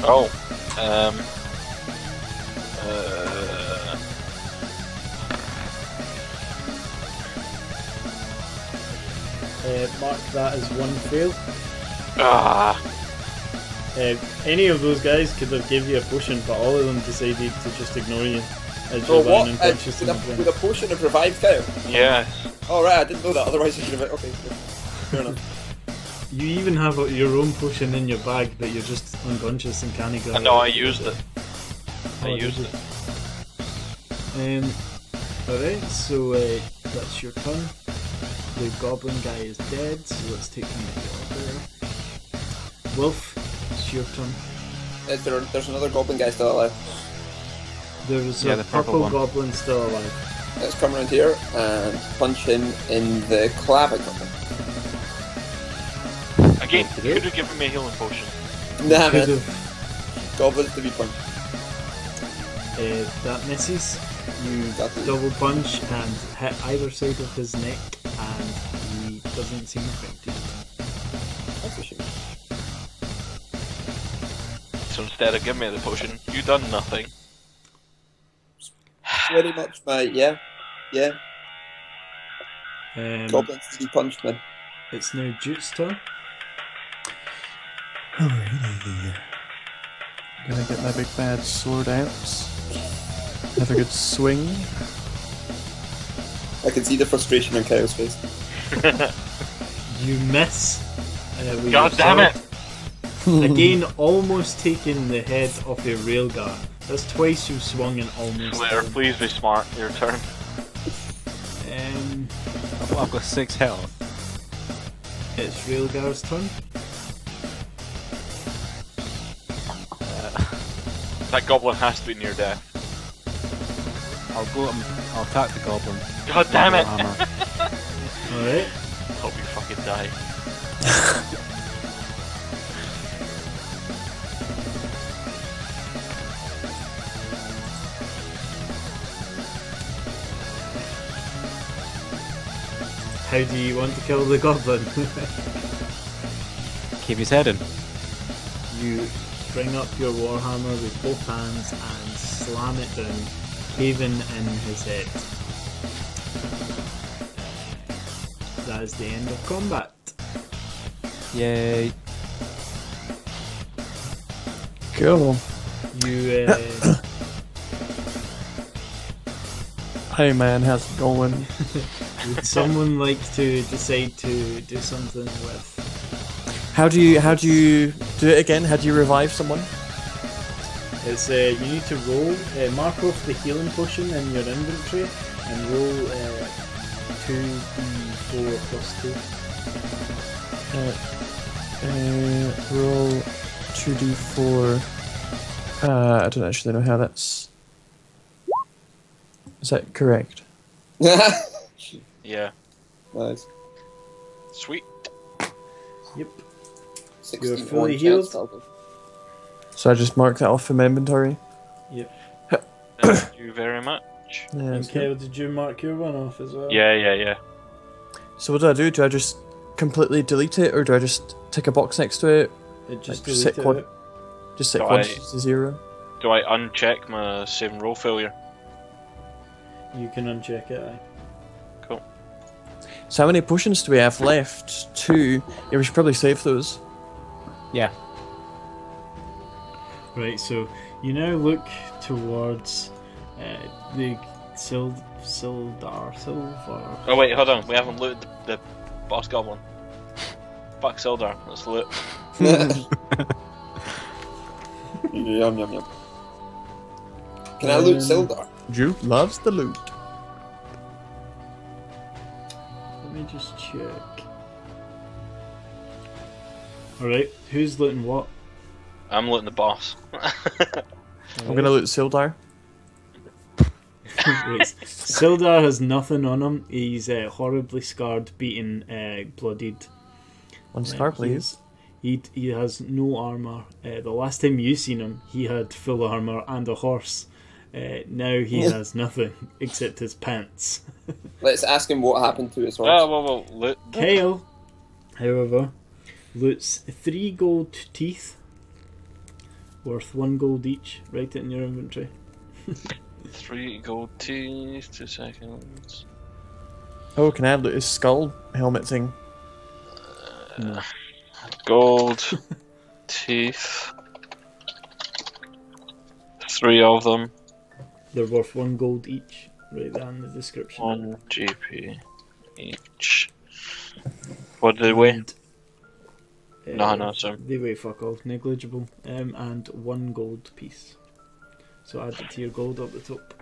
Oh. Mark that as one fail. Ah. Any of those guys could have give you a potion, but all of them decided to just ignore you as So you're what? lying unconscious in the Would ground. a potion have revived count? Yes. Oh right, I didn't know that. Otherwise, you should have. Okay, fair enough. You even have your own potion in your bag, but you're just unconscious and can't grab it. No, I used it. I Oh, used did it. you? Alright, so that's your turn. The goblin guy is dead, so let's take him out of order. Wolf, it's your turn. There's another goblin guy still alive. There's Yeah, a the purple purple one. goblin still alive. Let's come around here and punch him in the clavicle. Again, Okay. you could have given me a healing potion. Nah, Could man. have, Goblins to be punched. that misses. You That's it. double punch and hit either side of his neck, and he doesn't seem affected. That's a shame. So instead of giving me the potion, you done nothing. Very much my yeah. Goblins to be punched, man. It's now Jute's turn. Alrighty. Gonna get my big bad sword out. Have a good swing. I can see the frustration on Kyle's face. You miss. With God your damn it! sword. Again, almost taking the head off your railguard. That's twice you've swung and almost. Slayer, hit him. please be smart. Your turn. I've got 6 health. It's Railgar's turn. That goblin has to be near death. I'll attack the goblin. God damn it! Hammer. Alright. Hope you fucking die. How do you want to kill the goblin? Keep his head in. You bring up your warhammer with both hands and slam it down, caving in his head. That is the end of combat. Yay. Cool. You Hey man, how's it going? would someone like to decide to do something with? How do you do it again? How do you revive someone? It's you need to roll, mark off the healing potion in your inventory and roll 2d4 plus 2. Roll 2d4. I don't actually know how that's. Is that correct? Yeah. Nice. Sweet. Yep. 61 You're fully chance, healed. Aldis. So I just mark that off from my inventory. Yep. Thank you very much. Yeah, And that's good. Kyle, did you mark your one off as well? Yeah. So what do? Do I just completely delete it, or do I just tick a box next to it? It just Like, set deleted quad- it. Just set Do quantity I- to 0. Do I uncheck my saving roll failure? You can uncheck it. Aye. Cool. So how many potions do we have left? 2. Yeah, we should probably save those. Yeah. Right, so you now look towards the Silver. Oh wait, hold on. We haven't looted the boss goblin. Fuck Sildar. Let's loot. Yum yum yum. Can I loot Sildar? Juke loves the loot. Let me just check. Alright, who's looting what? I'm looting the boss. I'm gonna loot Sildar. Right. Sildar has nothing on him. He's horribly scarred, beaten, bloodied. One star, please. He has no armour. The last time you seen him, he had full armour and a horse. Now he has nothing except his pants. Let's ask him what happened to his horse. Oh, well, loot. Kyle, however, loots 3 gold teeth, worth 1 gold each. Write it in your inventory. 3 gold teeth, 2 seconds. Oh, can I loot his skull helmet thing? No. Gold teeth. 3 of them. They're worth 1 gold each. Write that in the description. 1 GP each. What do they weigh? And, No, sorry. they weigh fuck all, negligible. And 1 gold piece. So add it to your gold up the top.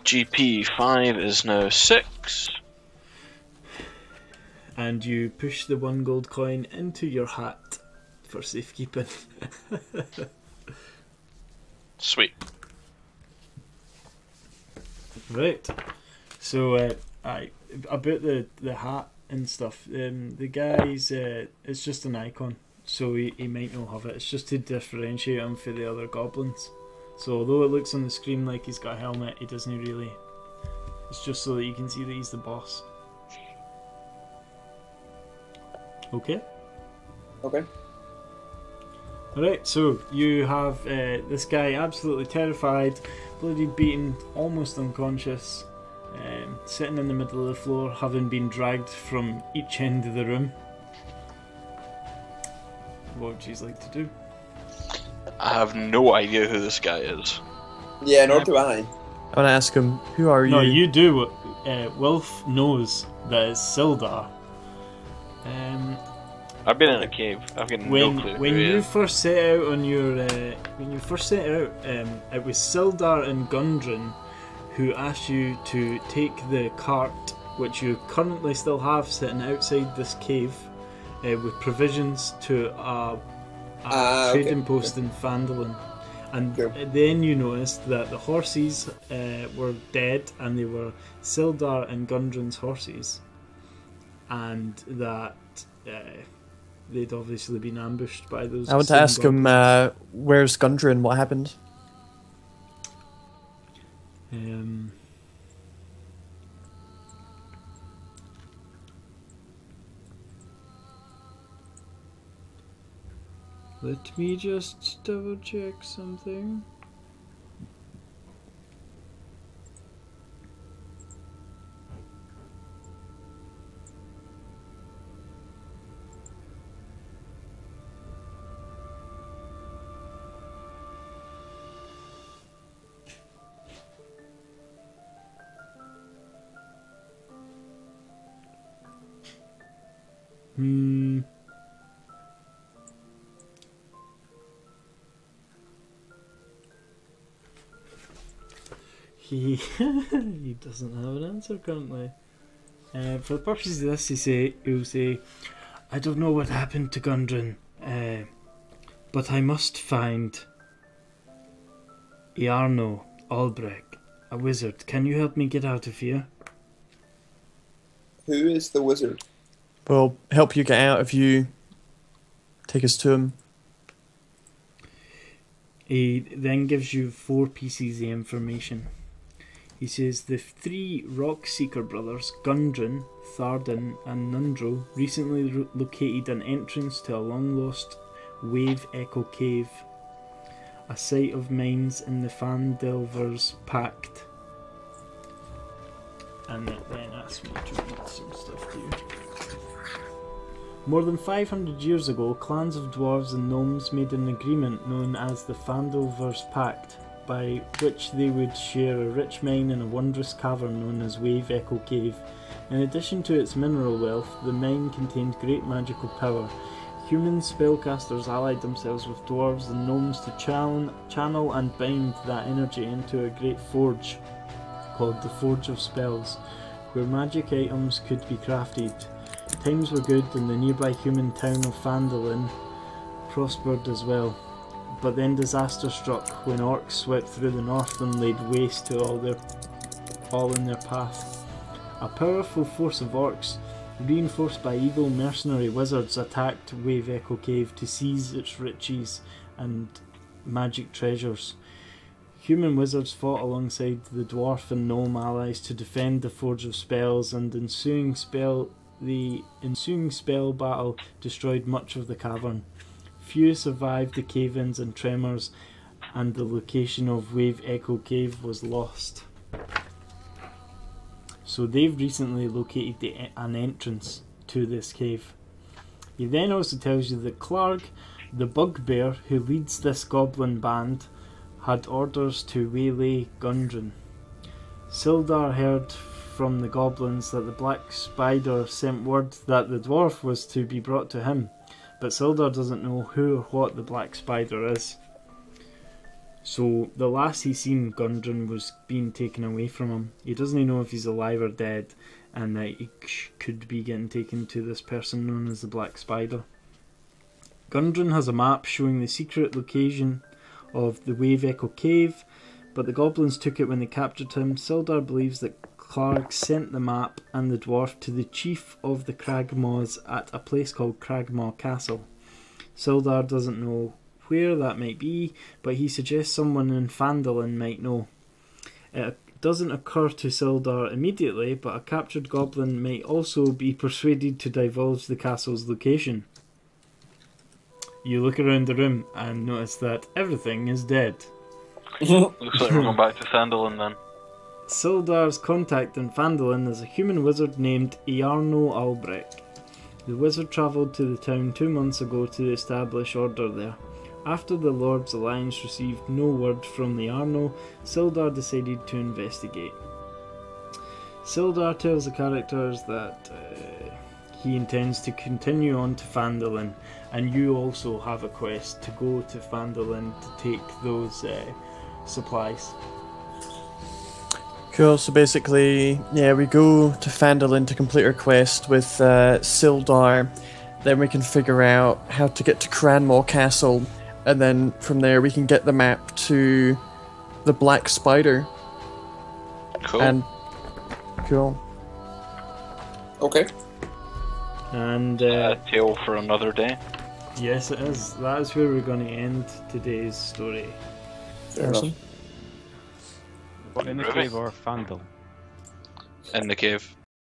GP 5 is now 6. And you push the 1 gold coin into your hat for safekeeping. Sweet. Right. So, about the hat and stuff. The guy's it's just an icon, so he might not have it. It's just to differentiate him from the other goblins. So although it looks on the screen like he's got a helmet, he doesn't really. It's just so that you can see that he's the boss. Okay. Okay. Alright, so you have this guy absolutely terrified, bloody beaten, almost unconscious, sitting in the middle of the floor, having been dragged from each end of the room. What would you like to do? I have no idea who this guy is. Yeah, nor do I. I want to ask him, who are you? No, you do. Wilf knows that it's Sildar. I've been in a cave. I've got no clue When who he you is. first set out on your when you first set out, it was Sildar and Gundren who asked you to take the cart, which you currently still have sitting outside this cave, with provisions to a trading post in Phandalin. And then you noticed that the horses were dead, and they were Sildar and Gundren's horses, and that they'd obviously been ambushed by those. I want to same ask him, goblins. where's Gundren? What happened? Let me just double check something. He doesn't have an answer currently. For the purposes of this, he'll say, I don't know what happened to Gundren, but I must find Iarno Albrecht, a wizard. Can you help me get out of here? Who is the wizard? We'll help you get out if you take us to him. He then gives you 4 pieces of information. He says the 3 Rock Seeker brothers, Gundren, Thardan and Nundro, recently located an entrance to a long-lost Wave Echo Cave, a site of mines in the Phandelver's Pact. And it then asks me to read some stuff to you. More than 500 years ago, clans of dwarves and gnomes made an agreement known as the Phandelver's Pact. by which they would share a rich mine in a wondrous cavern known as Wave Echo Cave. In addition to its mineral wealth, the mine contained great magical power. Human spellcasters allied themselves with dwarves and gnomes to channel and bind that energy into a great forge called the Forge of Spells, where magic items could be crafted. Times were good and the nearby human town of Phandalin prospered as well. But then disaster struck when orcs swept through the north and laid waste to all in their path. A powerful force of orcs, reinforced by evil mercenary wizards, attacked Wave Echo Cave to seize its riches and magic treasures. Human wizards fought alongside the dwarf and gnome allies to defend the Forge of Spells, and the ensuing spell battle destroyed much of the cavern. Few survived the cave-ins and tremors, and the location of Wave Echo Cave was lost. So they've recently located an entrance to this cave. He then also tells you that KLARG, the bugbear who leads this goblin band, had orders to waylay Gundren. Sildar heard from the goblins that the Black Spider sent word that the dwarf was to be brought to him, but Sildar doesn't know who or what the Black Spider is. So the last he's seen Gundren was being taken away from him. He doesn't know if he's alive or dead, and that he could be getting taken to this person known as the Black Spider. Gundren has a map showing the secret location of the Wave Echo Cave, but the goblins took it when they captured him. Sildar believes that KLARG sent the map and the dwarf to the chief of the Cragmaws at a place called Cragmaw Castle. Sildar doesn't know where that might be, but he suggests someone in Phandalin might know. It doesn't occur to Sildar immediately, but a captured goblin might also be persuaded to divulge the castle's location. You look around the room and notice that everything is dead. Looks like we're going back to Sandalin then. Sildar's contact in Phandalin is a human wizard named Iarno Albrecht. The wizard travelled to the town 2 months ago to establish order there. After the Lord's Alliance received no word from the Iarno, Sildar decided to investigate. Sildar tells the characters that he intends to continue on to Phandalin, and you also have a quest to go to Phandalin to take those supplies. Cool, so basically, yeah, we go to Phandalin to complete our quest with Sildar, then we can figure out how to get to Cragmaw Castle, and then from there we can get the map to the Black Spider. Cool. And cool. Okay. And A tale for another day. yes, it is. That is where we're going to end today's story. Fair enough. Awesome. What, in the Really? cave or Fandel? In the cave.